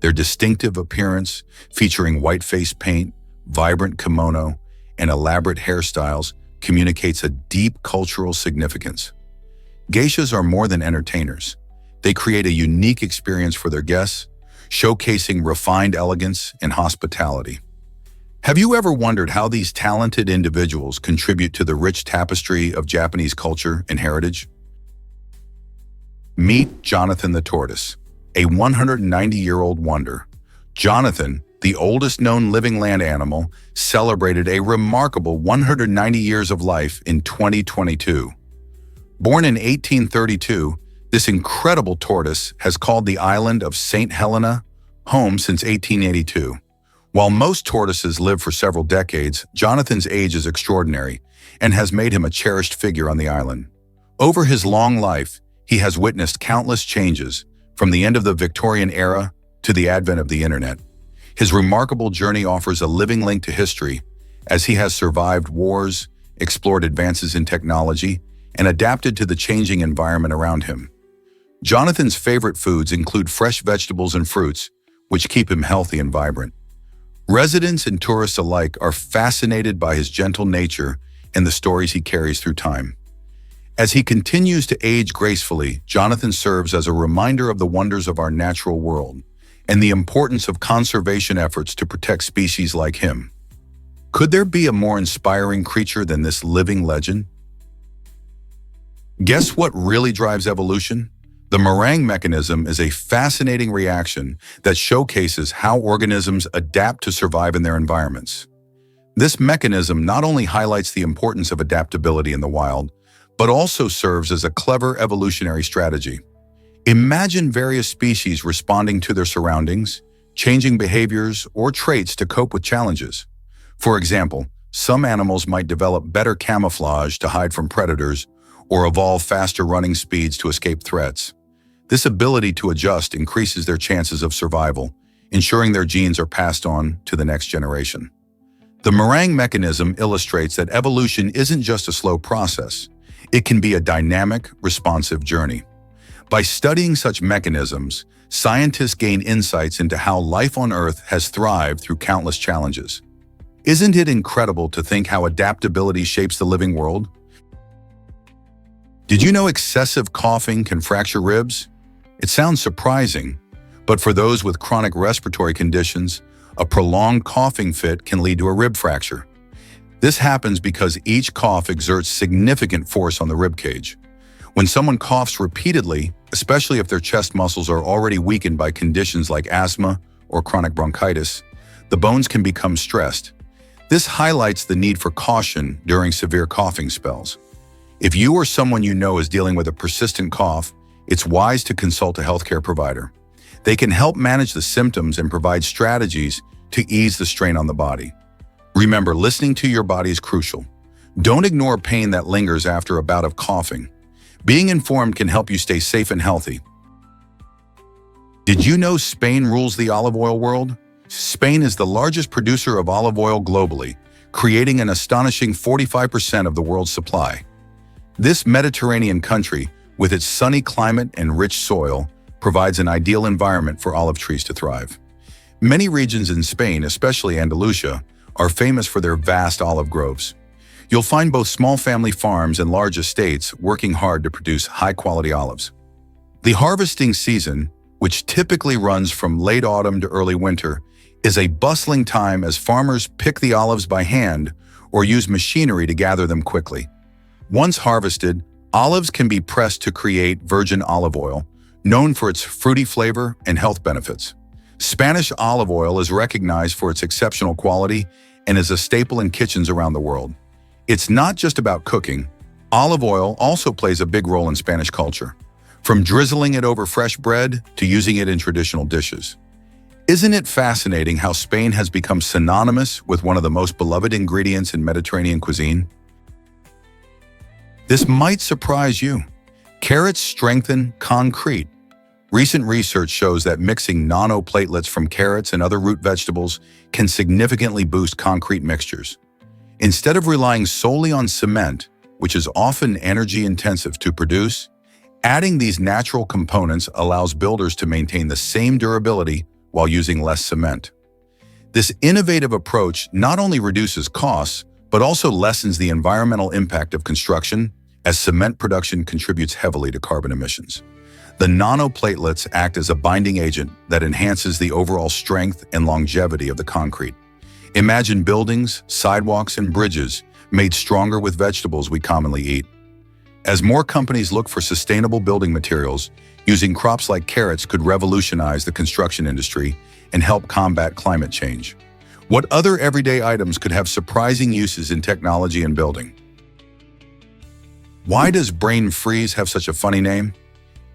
Their distinctive appearance, featuring white face paint, vibrant kimono, and elaborate hairstyles, communicates a deep cultural significance. Geishas are more than entertainers. They create a unique experience for their guests, showcasing refined elegance and hospitality. Have you ever wondered how these talented individuals contribute to the rich tapestry of Japanese culture and heritage? Meet Jonathan the tortoise, a 190-year-old wonder. Jonathan, the oldest known living land animal, celebrated a remarkable 190 years of life in 2022. Born in 1832, this incredible tortoise has called the island of St. Helena home since 1882. While most tortoises live for several decades, Jonathan's age is extraordinary and has made him a cherished figure on the island. Over his long life, he has witnessed countless changes, from the end of the Victorian era to the advent of the internet. His remarkable journey offers a living link to history, as he has survived wars, explored advances in technology, and adapted to the changing environment around him. Jonathan's favorite foods include fresh vegetables and fruits, which keep him healthy and vibrant. Residents and tourists alike are fascinated by his gentle nature and the stories he carries through time. As he continues to age gracefully, Jonathan serves as a reminder of the wonders of our natural world and the importance of conservation efforts to protect species like him. Could there be a more inspiring creature than this living legend? Guess what really drives evolution? The meringue mechanism is a fascinating reaction that showcases how organisms adapt to survive in their environments. This mechanism not only highlights the importance of adaptability in the wild, but also serves as a clever evolutionary strategy. Imagine various species responding to their surroundings, changing behaviors or traits to cope with challenges. For example, some animals might develop better camouflage to hide from predators or evolve faster running speeds to escape threats. This ability to adjust increases their chances of survival, ensuring their genes are passed on to the next generation. The meringue mechanism illustrates that evolution isn't just a slow process. It can be a dynamic, responsive journey. By studying such mechanisms, scientists gain insights into how life on Earth has thrived through countless challenges. Isn't it incredible to think how adaptability shapes the living world? Did you know excessive coughing can fracture ribs? It sounds surprising, but for those with chronic respiratory conditions, a prolonged coughing fit can lead to a rib fracture. This happens because each cough exerts significant force on the rib cage. When someone coughs repeatedly, especially if their chest muscles are already weakened by conditions like asthma or chronic bronchitis, the bones can become stressed. This highlights the need for caution during severe coughing spells. If you or someone you know is dealing with a persistent cough, it's wise to consult a healthcare provider. They can help manage the symptoms and provide strategies to ease the strain on the body. Remember, listening to your body is crucial. Don't ignore pain that lingers after a bout of coughing. Being informed can help you stay safe and healthy. Did you know Spain rules the olive oil world? Spain is the largest producer of olive oil globally, creating an astonishing 45% of the world's supply. This Mediterranean country, with its sunny climate and rich soil, provides an ideal environment for olive trees to thrive. Many regions in Spain, especially Andalusia, are famous for their vast olive groves. You'll find both small family farms and large estates working hard to produce high-quality olives. The harvesting season, which typically runs from late autumn to early winter, is a bustling time as farmers pick the olives by hand or use machinery to gather them quickly. Once harvested, olives can be pressed to create virgin olive oil, known for its fruity flavor and health benefits. Spanish olive oil is recognized for its exceptional quality and is a staple in kitchens around the world. It's not just about cooking. Olive oil also plays a big role in Spanish culture, from drizzling it over fresh bread to using it in traditional dishes. Isn't it fascinating how Spain has become synonymous with one of the most beloved ingredients in Mediterranean cuisine? This might surprise you. Carrots strengthen concrete. Recent research shows that mixing nanoplatelets from carrots and other root vegetables can significantly boost concrete mixtures. Instead of relying solely on cement, which is often energy-intensive to produce, adding these natural components allows builders to maintain the same durability while using less cement. This innovative approach not only reduces costs, but also lessens the environmental impact of construction, as cement production contributes heavily to carbon emissions. The nanoplatelets act as a binding agent that enhances the overall strength and longevity of the concrete. Imagine buildings, sidewalks, and bridges made stronger with vegetables we commonly eat. As more companies look for sustainable building materials, using crops like carrots could revolutionize the construction industry and help combat climate change. What other everyday items could have surprising uses in technology and building? Why does brain freeze have such a funny name?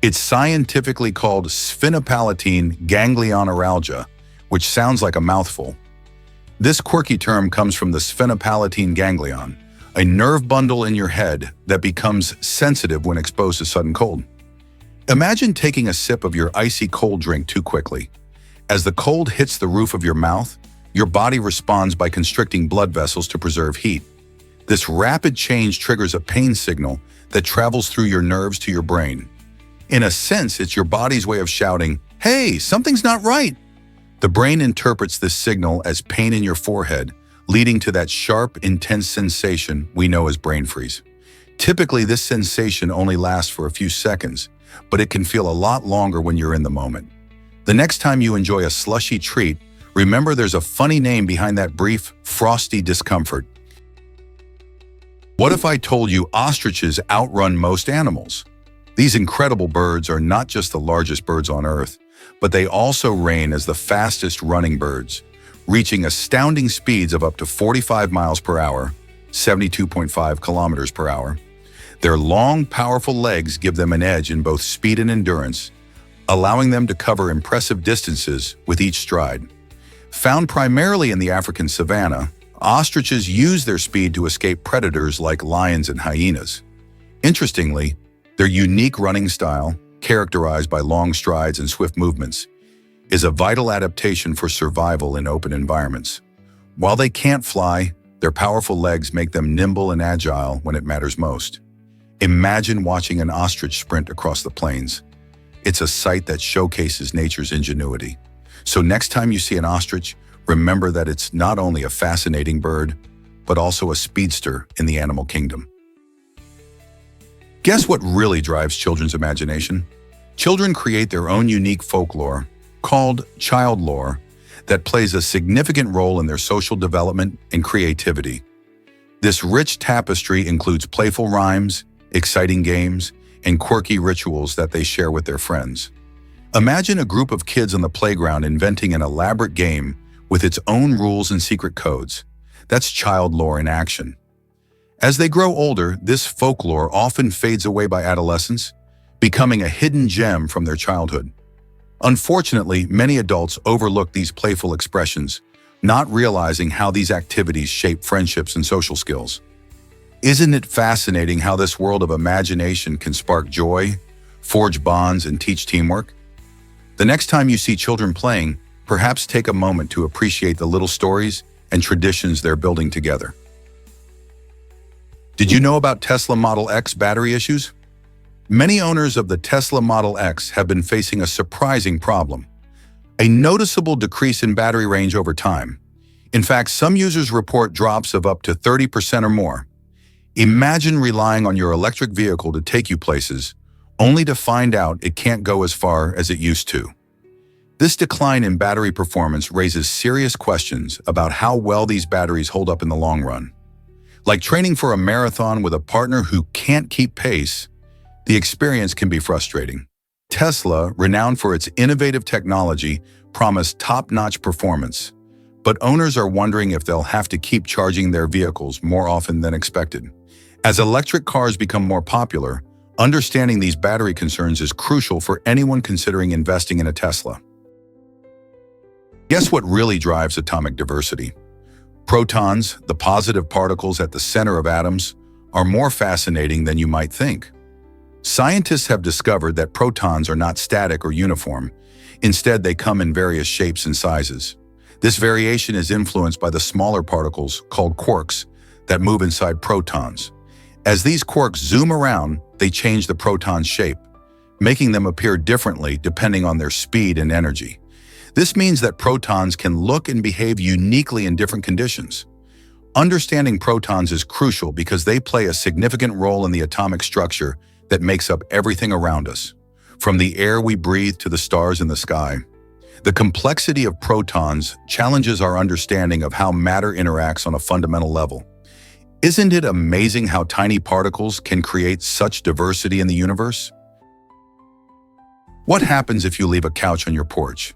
It's scientifically called sphenopalatine ganglioneuralgia, which sounds like a mouthful. This quirky term comes from the sphenopalatine ganglion, a nerve bundle in your head that becomes sensitive when exposed to sudden cold. Imagine taking a sip of your icy cold drink too quickly. As the cold hits the roof of your mouth, your body responds by constricting blood vessels to preserve heat. This rapid change triggers a pain signal that travels through your nerves to your brain. In a sense, it's your body's way of shouting, "Hey, something's not right!" The brain interprets this signal as pain in your forehead, leading to that sharp, intense sensation we know as brain freeze. Typically, this sensation only lasts for a few seconds, but it can feel a lot longer when you're in the moment. The next time you enjoy a slushy treat, remember there's a funny name behind that brief, frosty discomfort. What if I told you ostriches outrun most animals? These incredible birds are not just the largest birds on Earth, but they also reign as the fastest running birds, reaching astounding speeds of up to 45 miles per hour, 72.5 kilometers per hour. Their long, powerful legs give them an edge in both speed and endurance, allowing them to cover impressive distances with each stride. Found primarily in the African savanna, ostriches use their speed to escape predators like lions and hyenas. Interestingly, their unique running style, characterized by long strides and swift movements, is a vital adaptation for survival in open environments. While they can't fly, their powerful legs make them nimble and agile when it matters most. Imagine watching an ostrich sprint across the plains. It's a sight that showcases nature's ingenuity. So next time you see an ostrich, remember that it's not only a fascinating bird, but also a speedster in the animal kingdom. Guess what really drives children's imagination? Children create their own unique folklore, called child lore, that plays a significant role in their social development and creativity. This rich tapestry includes playful rhymes, exciting games, and quirky rituals that they share with their friends. Imagine a group of kids on the playground inventing an elaborate game with its own rules and secret codes. That's child lore in action. As they grow older, this folklore often fades away by adolescence, becoming a hidden gem from their childhood. Unfortunately, many adults overlook these playful expressions, not realizing how these activities shape friendships and social skills. Isn't it fascinating how this world of imagination can spark joy, forge bonds, and teach teamwork? The next time you see children playing, perhaps take a moment to appreciate the little stories and traditions they're building together. Did you know about Tesla Model X battery issues? Many owners of the Tesla Model X have been facing a surprising problem: a noticeable decrease in battery range over time. In fact, some users report drops of up to 30% or more. Imagine relying on your electric vehicle to take you places, only to find out it can't go as far as it used to. This decline in battery performance raises serious questions about how well these batteries hold up in the long run. Like training for a marathon with a partner who can't keep pace, the experience can be frustrating. Tesla, renowned for its innovative technology, promised top-notch performance, but owners are wondering if they'll have to keep charging their vehicles more often than expected. As electric cars become more popular, understanding these battery concerns is crucial for anyone considering investing in a Tesla. Guess what really drives atomic diversity? Protons, the positive particles at the center of atoms, are more fascinating than you might think. Scientists have discovered that protons are not static or uniform. Instead, they come in various shapes and sizes. This variation is influenced by the smaller particles, called quarks, that move inside protons. As these quarks zoom around, they change the proton's shape, making them appear differently depending on their speed and energy. This means that protons can look and behave uniquely in different conditions. Understanding protons is crucial because they play a significant role in the atomic structure that makes up everything around us, from the air we breathe to the stars in the sky. The complexity of protons challenges our understanding of how matter interacts on a fundamental level. Isn't it amazing how tiny particles can create such diversity in the universe? What happens if you leave a couch on your porch?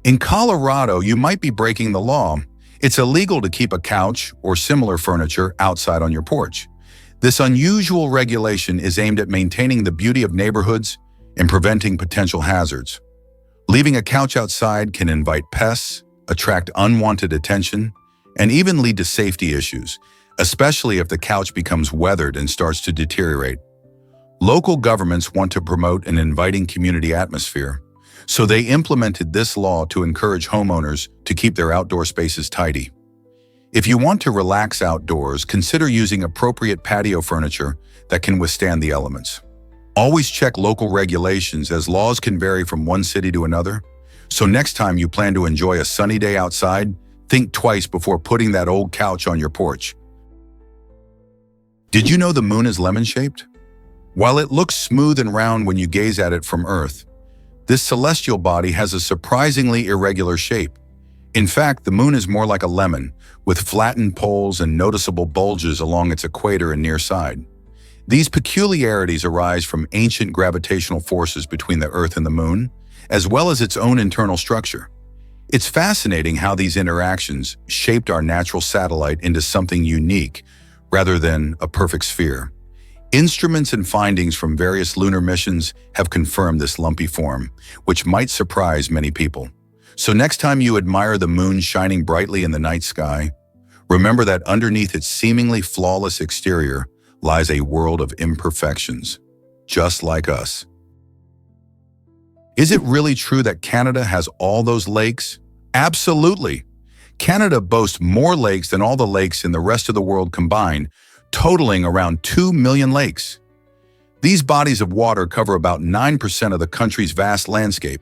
In Colorado, you might be breaking the law. It's illegal to keep a couch or similar furniture outside on your porch. This unusual regulation is aimed at maintaining the beauty of neighborhoods and preventing potential hazards. Leaving a couch outside can invite pests, attract unwanted attention, and even lead to safety issues, especially if the couch becomes weathered and starts to deteriorate. Local governments want to promote an inviting community atmosphere, so they implemented this law to encourage homeowners to keep their outdoor spaces tidy. If you want to relax outdoors, consider using appropriate patio furniture that can withstand the elements. Always check local regulations, as laws can vary from one city to another. So next time you plan to enjoy a sunny day outside, think twice before putting that old couch on your porch. Did you know the moon is lemon-shaped? While it looks smooth and round when you gaze at it from Earth, this celestial body has a surprisingly irregular shape. In fact, the moon is more like a lemon, with flattened poles and noticeable bulges along its equator and near side. These peculiarities arise from ancient gravitational forces between the Earth and the moon, as well as its own internal structure. It's fascinating how these interactions shaped our natural satellite into something unique, rather than a perfect sphere. Instruments and findings from various lunar missions have confirmed this lumpy form, which might surprise many people. So next time you admire the moon shining brightly in the night sky, remember that underneath its seemingly flawless exterior lies a world of imperfections, just like us. Is it really true that Canada has all those lakes? Absolutely. Canada boasts more lakes than all the lakes in the rest of the world combined, totaling around 2 million lakes. These bodies of water cover about 9% of the country's vast landscape,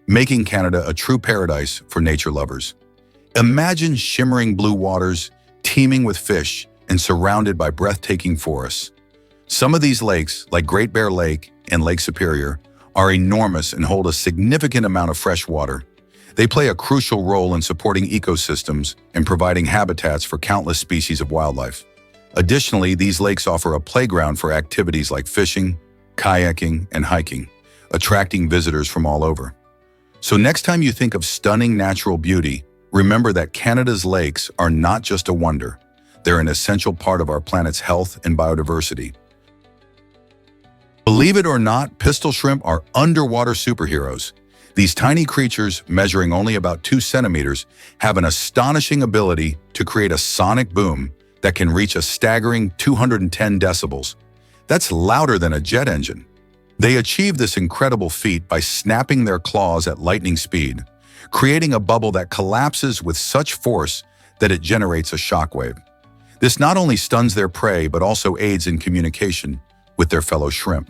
making Canada a true paradise for nature lovers. Imagine shimmering blue waters, teeming with fish, and surrounded by breathtaking forests. Some of these lakes, like Great Bear Lake and Lake Superior, are enormous and hold a significant amount of fresh water. They play a crucial role in supporting ecosystems and providing habitats for countless species of wildlife. Additionally, these lakes offer a playground for activities like fishing, kayaking, and hiking, attracting visitors from all over. So next time you think of stunning natural beauty, remember that Canada's lakes are not just a wonder. They're an essential part of our planet's health and biodiversity. Believe it or not, pistol shrimp are underwater superheroes. These tiny creatures, measuring only about 2 centimeters, have an astonishing ability to create a sonic boom that can reach a staggering 210 decibels. That's louder than a jet engine. They achieve this incredible feat by snapping their claws at lightning speed, creating a bubble that collapses with such force that it generates a shockwave. This not only stuns their prey, but also aids in communication with their fellow shrimp.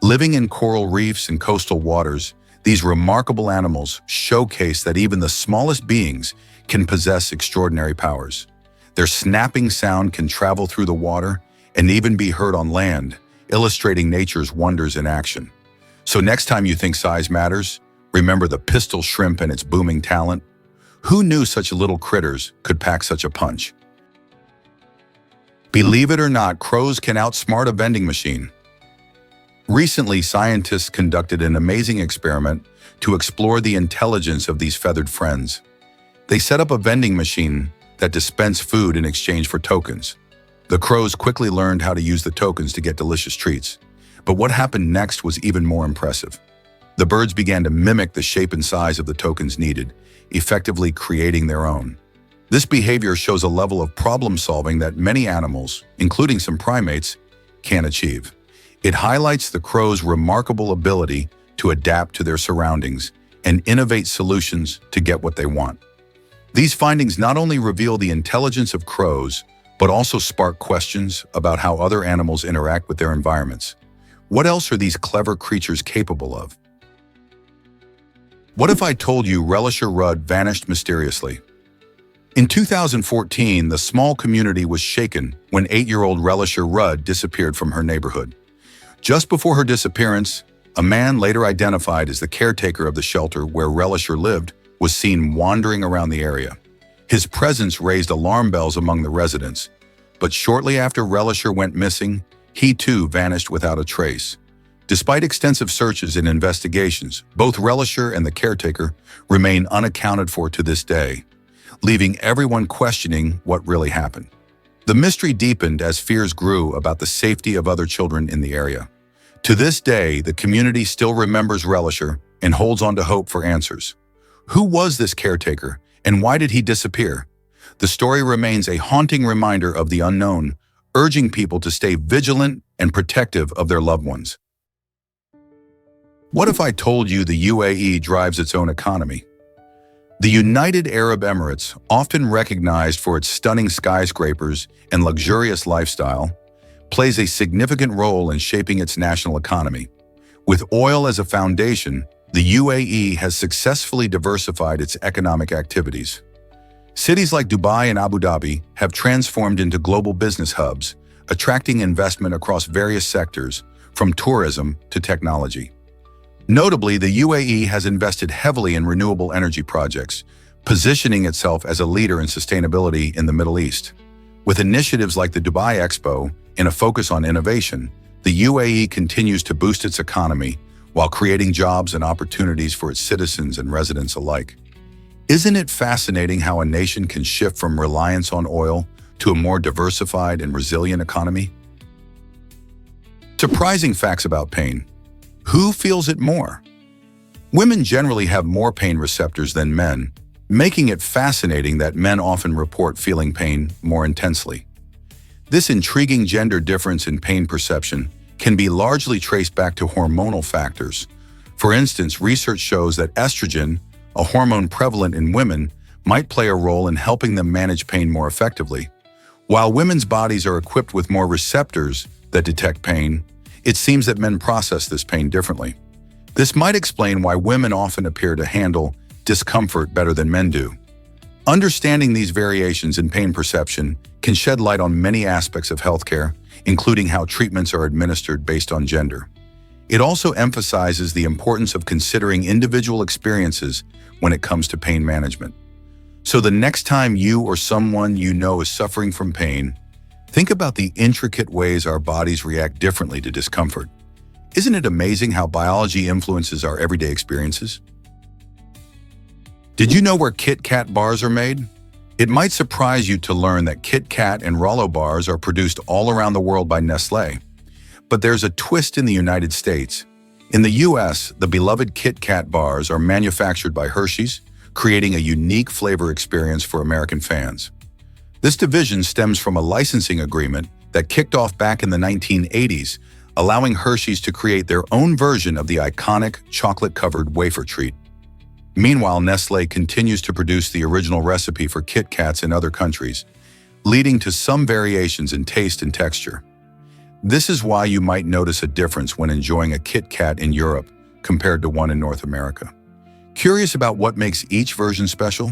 Living in coral reefs and coastal waters, these remarkable animals showcase that even the smallest beings can possess extraordinary powers. Their snapping sound can travel through the water and even be heard on land, illustrating nature's wonders in action. So next time you think size matters, Remember the pistol shrimp and its booming talent? Who knew such little critters could pack such a punch? Believe it or not, crows can outsmart a vending machine. Recently, scientists conducted an amazing experiment to explore the intelligence of these feathered friends. They set up a vending machine that dispensed food in exchange for tokens. The crows quickly learned how to use the tokens to get delicious treats. But what happened next was even more impressive. The birds began to mimic the shape and size of the tokens needed, effectively creating their own. This behavior shows a level of problem solving that many animals, including some primates, can't achieve. It highlights the crow's remarkable ability to adapt to their surroundings and innovate solutions to get what they want. These findings not only reveal the intelligence of crows, but also spark questions about how other animals interact with their environments. What else are these clever creatures capable of? What if I told you Relisher Rudd vanished mysteriously? In 2014, the small community was shaken when 8-year-old Relisher Rudd disappeared from her neighborhood. Just before her disappearance, a man later identified as the caretaker of the shelter where Relisher lived was seen wandering around the area. His presence raised alarm bells among the residents, but shortly after Relisher went missing, he too vanished without a trace. Despite extensive searches and investigations, both Relisher and the caretaker remain unaccounted for to this day, leaving everyone questioning what really happened. The mystery deepened as fears grew about the safety of other children in the area. To this day, the community still remembers Relisher and holds on to hope for answers. Who was this caretaker, and why did he disappear? The story remains a haunting reminder of the unknown, urging people to stay vigilant and protective of their loved ones. What if I told you the UAE drives its own economy? The United Arab Emirates, often recognized for its stunning skyscrapers and luxurious lifestyle, plays a significant role in shaping its national economy. With oil as a foundation, the UAE has successfully diversified its economic activities. Cities like Dubai and Abu Dhabi have transformed into global business hubs, attracting investment across various sectors, from tourism to technology. Notably, the UAE has invested heavily in renewable energy projects, positioning itself as a leader in sustainability in the Middle East. With initiatives like the Dubai Expo and a focus on innovation, the UAE continues to boost its economy while creating jobs and opportunities for its citizens and residents alike. Isn't it fascinating how a nation can shift from reliance on oil to a more diversified and resilient economy? Surprising facts about pain. Who feels it more? Women generally have more pain receptors than men, making it fascinating that men often report feeling pain more intensely. This intriguing gender difference in pain perception can be largely traced back to hormonal factors. For instance, research shows that estrogen, a hormone prevalent in women, might play a role in helping them manage pain more effectively. While women's bodies are equipped with more receptors that detect pain, it seems that men process this pain differently. This might explain why women often appear to handle discomfort better than men do. Understanding these variations in pain perception can shed light on many aspects of healthcare, including how treatments are administered based on gender. It also emphasizes the importance of considering individual experiences when it comes to pain management. So the next time you or someone you know is suffering from pain, think about the intricate ways our bodies react differently to discomfort. Isn't it amazing how biology influences our everyday experiences? Did you know where Kit Kat bars are made? It might surprise you to learn that Kit Kat and Rollo bars are produced all around the world by Nestlé. But there's a twist in the United States. In the US, the beloved Kit Kat bars are manufactured by Hershey's, creating a unique flavor experience for American fans. This division stems from a licensing agreement that kicked off back in the 1980s, allowing Hershey's to create their own version of the iconic chocolate-covered wafer treat. Meanwhile, Nestlé continues to produce the original recipe for Kit Kats in other countries, leading to some variations in taste and texture. This is why you might notice a difference when enjoying a Kit Kat in Europe compared to one in North America. Curious about what makes each version special?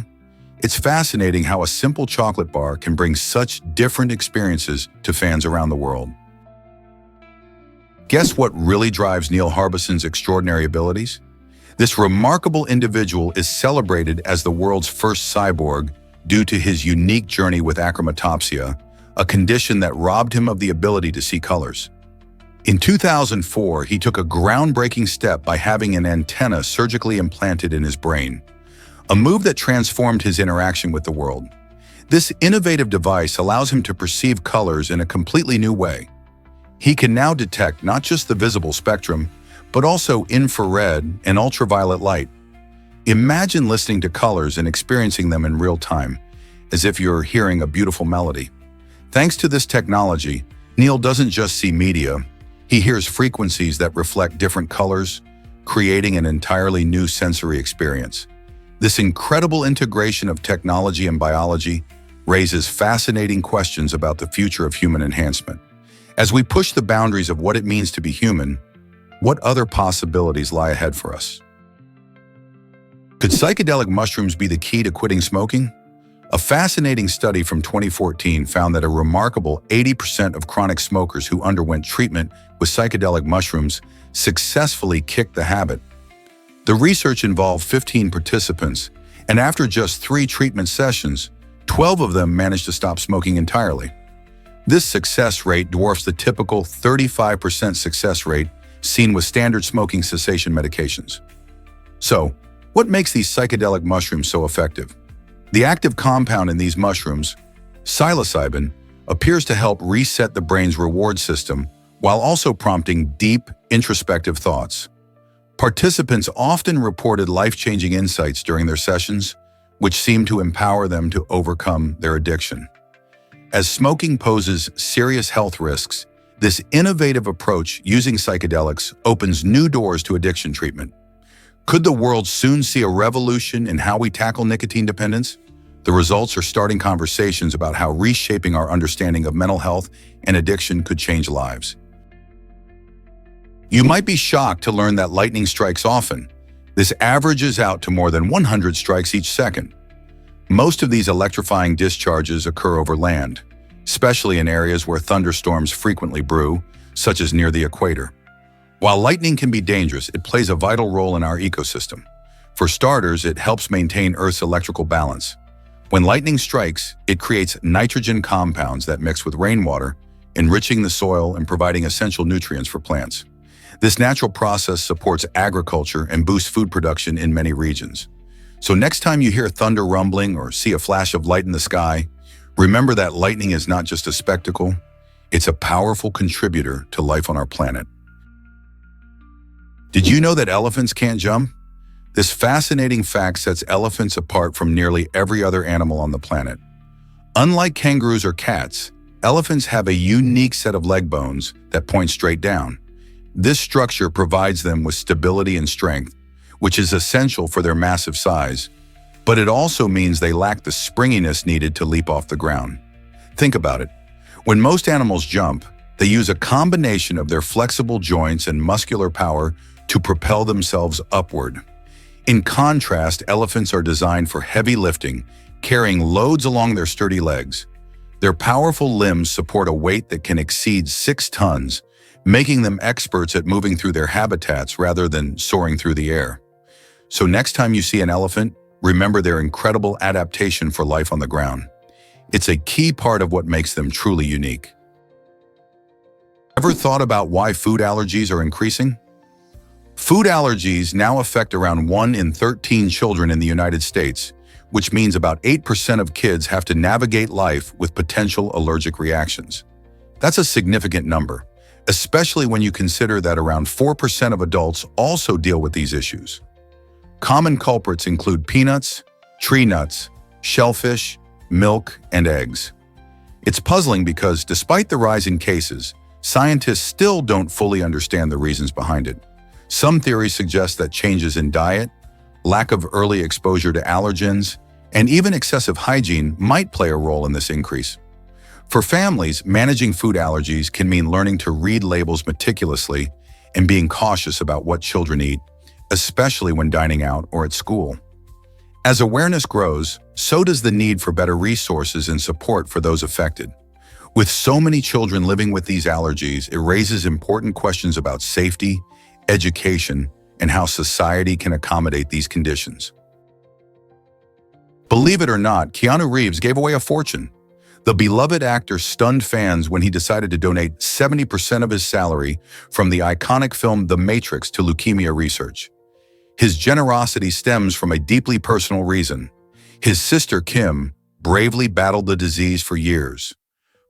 It's fascinating how a simple chocolate bar can bring such different experiences to fans around the world. Guess what really drives Neil Harbison's extraordinary abilities? This remarkable individual is celebrated as the world's first cyborg due to his unique journey with achromatopsia, a condition that robbed him of the ability to see colors. In 2004, he took a groundbreaking step by having an antenna surgically implanted in his brain, a move that transformed his interaction with the world. This innovative device allows him to perceive colors in a completely new way. He can now detect not just the visible spectrum, but also infrared and ultraviolet light. Imagine listening to colors and experiencing them in real time, as if you're hearing a beautiful melody. Thanks to this technology, Neil doesn't just see media, he hears frequencies that reflect different colors, creating an entirely new sensory experience. This incredible integration of technology and biology raises fascinating questions about the future of human enhancement. As we push the boundaries of what it means to be human, what other possibilities lie ahead for us? Could psychedelic mushrooms be the key to quitting smoking? A fascinating study from 2014 found that a remarkable 80% of chronic smokers who underwent treatment with psychedelic mushrooms successfully kicked the habit. The research involved 15 participants, and after just 3 treatment sessions, 12 of them managed to stop smoking entirely. This success rate dwarfs the typical 35% success rate seen with standard smoking cessation medications. So, what makes these psychedelic mushrooms so effective? The active compound in these mushrooms, psilocybin, appears to help reset the brain's reward system while also prompting deep, introspective thoughts. Participants often reported life-changing insights during their sessions, which seemed to empower them to overcome their addiction. As smoking poses serious health risks, this innovative approach using psychedelics opens new doors to addiction treatment. Could the world soon see a revolution in how we tackle nicotine dependence? The results are starting conversations about how reshaping our understanding of mental health and addiction could change lives. You might be shocked to learn that lightning strikes often. This averages out to more than 100 strikes each second. Most of these electrifying discharges occur over land, especially in areas where thunderstorms frequently brew, such as near the equator. While lightning can be dangerous, it plays a vital role in our ecosystem. For starters, it helps maintain Earth's electrical balance. When lightning strikes, it creates nitrogen compounds that mix with rainwater, enriching the soil and providing essential nutrients for plants. This natural process supports agriculture and boosts food production in many regions. So next time you hear thunder rumbling or see a flash of light in the sky, remember that lightning is not just a spectacle, it's a powerful contributor to life on our planet. Did you know that elephants can't jump? This fascinating fact sets elephants apart from nearly every other animal on the planet. Unlike kangaroos or cats, elephants have a unique set of leg bones that point straight down. This structure provides them with stability and strength, which is essential for their massive size, but it also means they lack the springiness needed to leap off the ground. Think about it. When most animals jump, they use a combination of their flexible joints and muscular power to propel themselves upward. In contrast, elephants are designed for heavy lifting, carrying loads along their sturdy legs. Their powerful limbs support a weight that can exceed 6 tons, making them experts at moving through their habitats rather than soaring through the air. So next time you see an elephant, remember their incredible adaptation for life on the ground. It's a key part of what makes them truly unique. Ever thought about why food allergies are increasing? Food allergies now affect around 1 in 13 children in the United States, which means about 8% of kids have to navigate life with potential allergic reactions. That's a significant number, especially when you consider that around 4% of adults also deal with these issues. Common culprits include peanuts, tree nuts, shellfish, milk, and eggs. It's puzzling because, despite the rise in cases, scientists still don't fully understand the reasons behind it. Some theories suggest that changes in diet, lack of early exposure to allergens, and even excessive hygiene might play a role in this increase. For families, managing food allergies can mean learning to read labels meticulously and being cautious about what children eat, especially when dining out or at school. As awareness grows, so does the need for better resources and support for those affected. With so many children living with these allergies, it raises important questions about safety, education, and how society can accommodate these conditions. Believe it or not, Keanu Reeves gave away a fortune. The beloved actor stunned fans when he decided to donate 70% of his salary from the iconic film The Matrix to leukemia research. His generosity stems from a deeply personal reason. His sister, Kim, bravely battled the disease for years.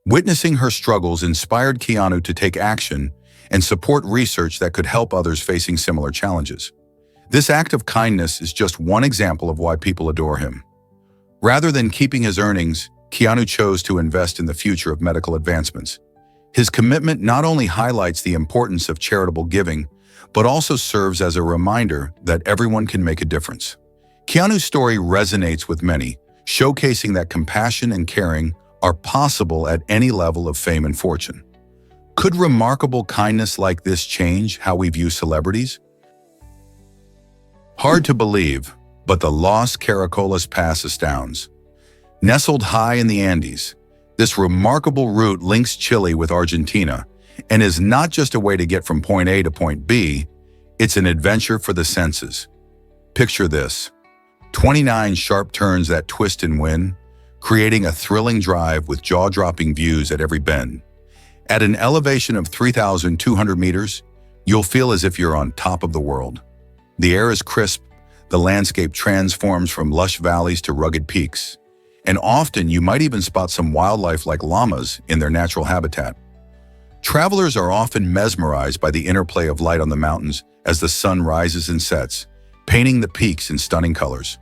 Witnessing her struggles inspired Keanu to take action and support research that could help others facing similar challenges. This act of kindness is just one example of why people adore him. Rather than keeping his earnings, Keanu chose to invest in the future of medical advancements. His commitment not only highlights the importance of charitable giving, but also serves as a reminder that everyone can make a difference. Keanu's story resonates with many, showcasing that compassion and caring are possible at any level of fame and fortune. Could remarkable kindness like this change how we view celebrities? Hard to believe, but the Los Caracoles Pass astounds. Nestled high in the Andes, this remarkable route links Chile with Argentina and is not just a way to get from point A to point B, it's an adventure for the senses. Picture this: 29 sharp turns that twist and win, creating a thrilling drive with jaw-dropping views at every bend. At an elevation of 3,200 meters, you'll feel as if you're on top of the world. The air is crisp, the landscape transforms from lush valleys to rugged peaks, and often you might even spot some wildlife like llamas in their natural habitat. Travelers are often mesmerized by the interplay of light on the mountains as the sun rises and sets, painting the peaks in stunning colors.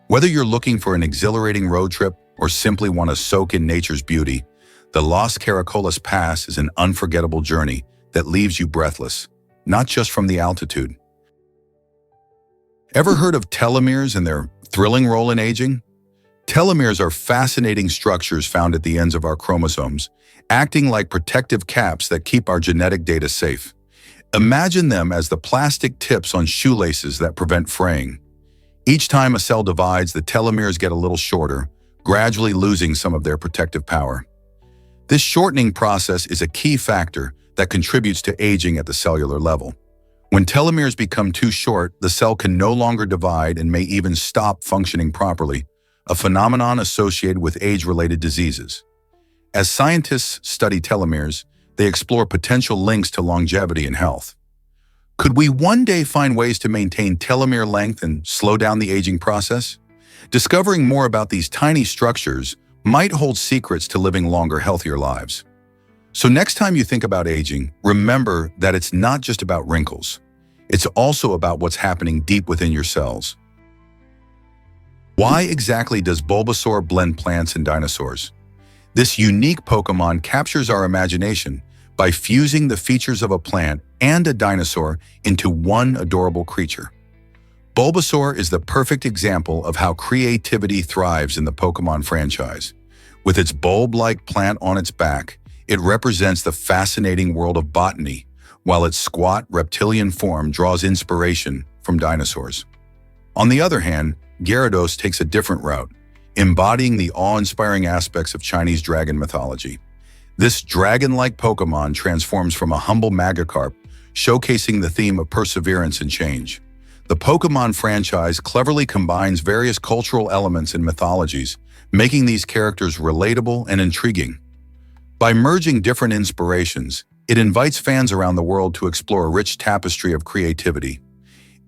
Whether you're looking for an exhilarating road trip or simply want to soak in nature's beauty, the Los Caracoles Pass is an unforgettable journey that leaves you breathless, not just from the altitude. Ever heard of telomeres and their thrilling role in aging? Telomeres are fascinating structures found at the ends of our chromosomes, acting like protective caps that keep our genetic data safe. Imagine them as the plastic tips on shoelaces that prevent fraying. Each time a cell divides, the telomeres get a little shorter, gradually losing some of their protective power. This shortening process is a key factor that contributes to aging at the cellular level. When telomeres become too short, the cell can no longer divide and may even stop functioning properly, a phenomenon associated with age-related diseases. As scientists study telomeres, they explore potential links to longevity and health. Could we one day find ways to maintain telomere length and slow down the aging process? Discovering more about these tiny structures might hold secrets to living longer, healthier lives. So next time you think about aging, remember that it's not just about wrinkles. It's also about what's happening deep within your cells. Why exactly does Bulbasaur blend plants and dinosaurs? This unique Pokemon captures our imagination by fusing the features of a plant and a dinosaur into one adorable creature. Bulbasaur is the perfect example of how creativity thrives in the Pokemon franchise. With its bulb-like plant on its back, it represents the fascinating world of botany, while its squat reptilian form draws inspiration from dinosaurs. On the other hand, Gyarados takes a different route, embodying the awe-inspiring aspects of Chinese dragon mythology. This dragon-like Pokemon transforms from a humble Magikarp, showcasing the theme of perseverance and change. The Pokemon franchise cleverly combines various cultural elements and mythologies, making these characters relatable and intriguing. By merging different inspirations, it invites fans around the world to explore a rich tapestry of creativity.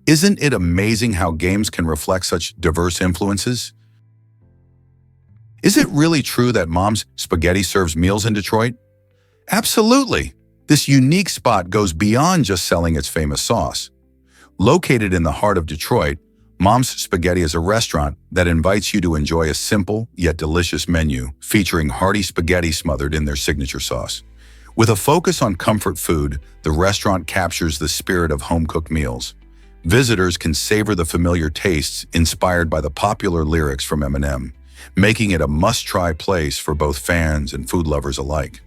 Isn't it amazing how games can reflect such diverse influences? Is it really true that Mom's Spaghetti serves meals in Detroit? Absolutely! This unique spot goes beyond just selling its famous sauce. Located in the heart of Detroit, Mom's Spaghetti is a restaurant that invites you to enjoy a simple yet delicious menu featuring hearty spaghetti smothered in their signature sauce. With a focus on comfort food, the restaurant captures the spirit of home-cooked meals. Visitors can savor the familiar tastes inspired by the popular lyrics from Eminem, making it a must-try place for both fans and food lovers alike.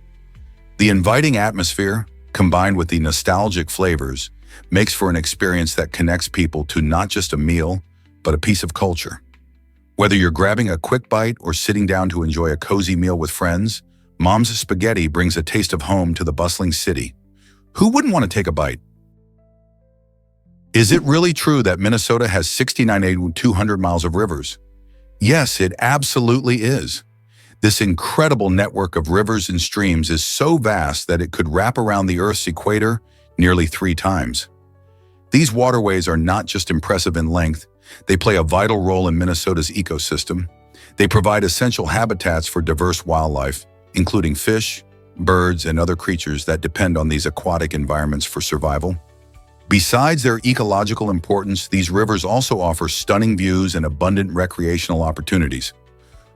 The inviting atmosphere, combined with the nostalgic flavors, makes for an experience that connects people to not just a meal, but a piece of culture. Whether you're grabbing a quick bite or sitting down to enjoy a cozy meal with friends, Mom's Spaghetti brings a taste of home to the bustling city. Who wouldn't want to take a bite? Is it really true that Minnesota has 69,200 miles of rivers? Yes, it absolutely is. This incredible network of rivers and streams is so vast that it could wrap around the Earth's equator nearly 3 times. These waterways are not just impressive in length, they play a vital role in Minnesota's ecosystem. They provide essential habitats for diverse wildlife, including fish, birds, and other creatures that depend on these aquatic environments for survival. Besides their ecological importance, these rivers also offer stunning views and abundant recreational opportunities.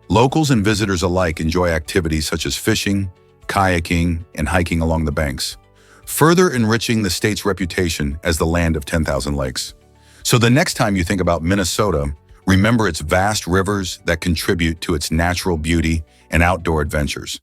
Locals and visitors alike enjoy activities such as fishing, kayaking, and hiking along the banks, further enriching the state's reputation as the land of 10,000 lakes. So the next time you think about Minnesota, remember its vast rivers that contribute to its natural beauty and outdoor adventures.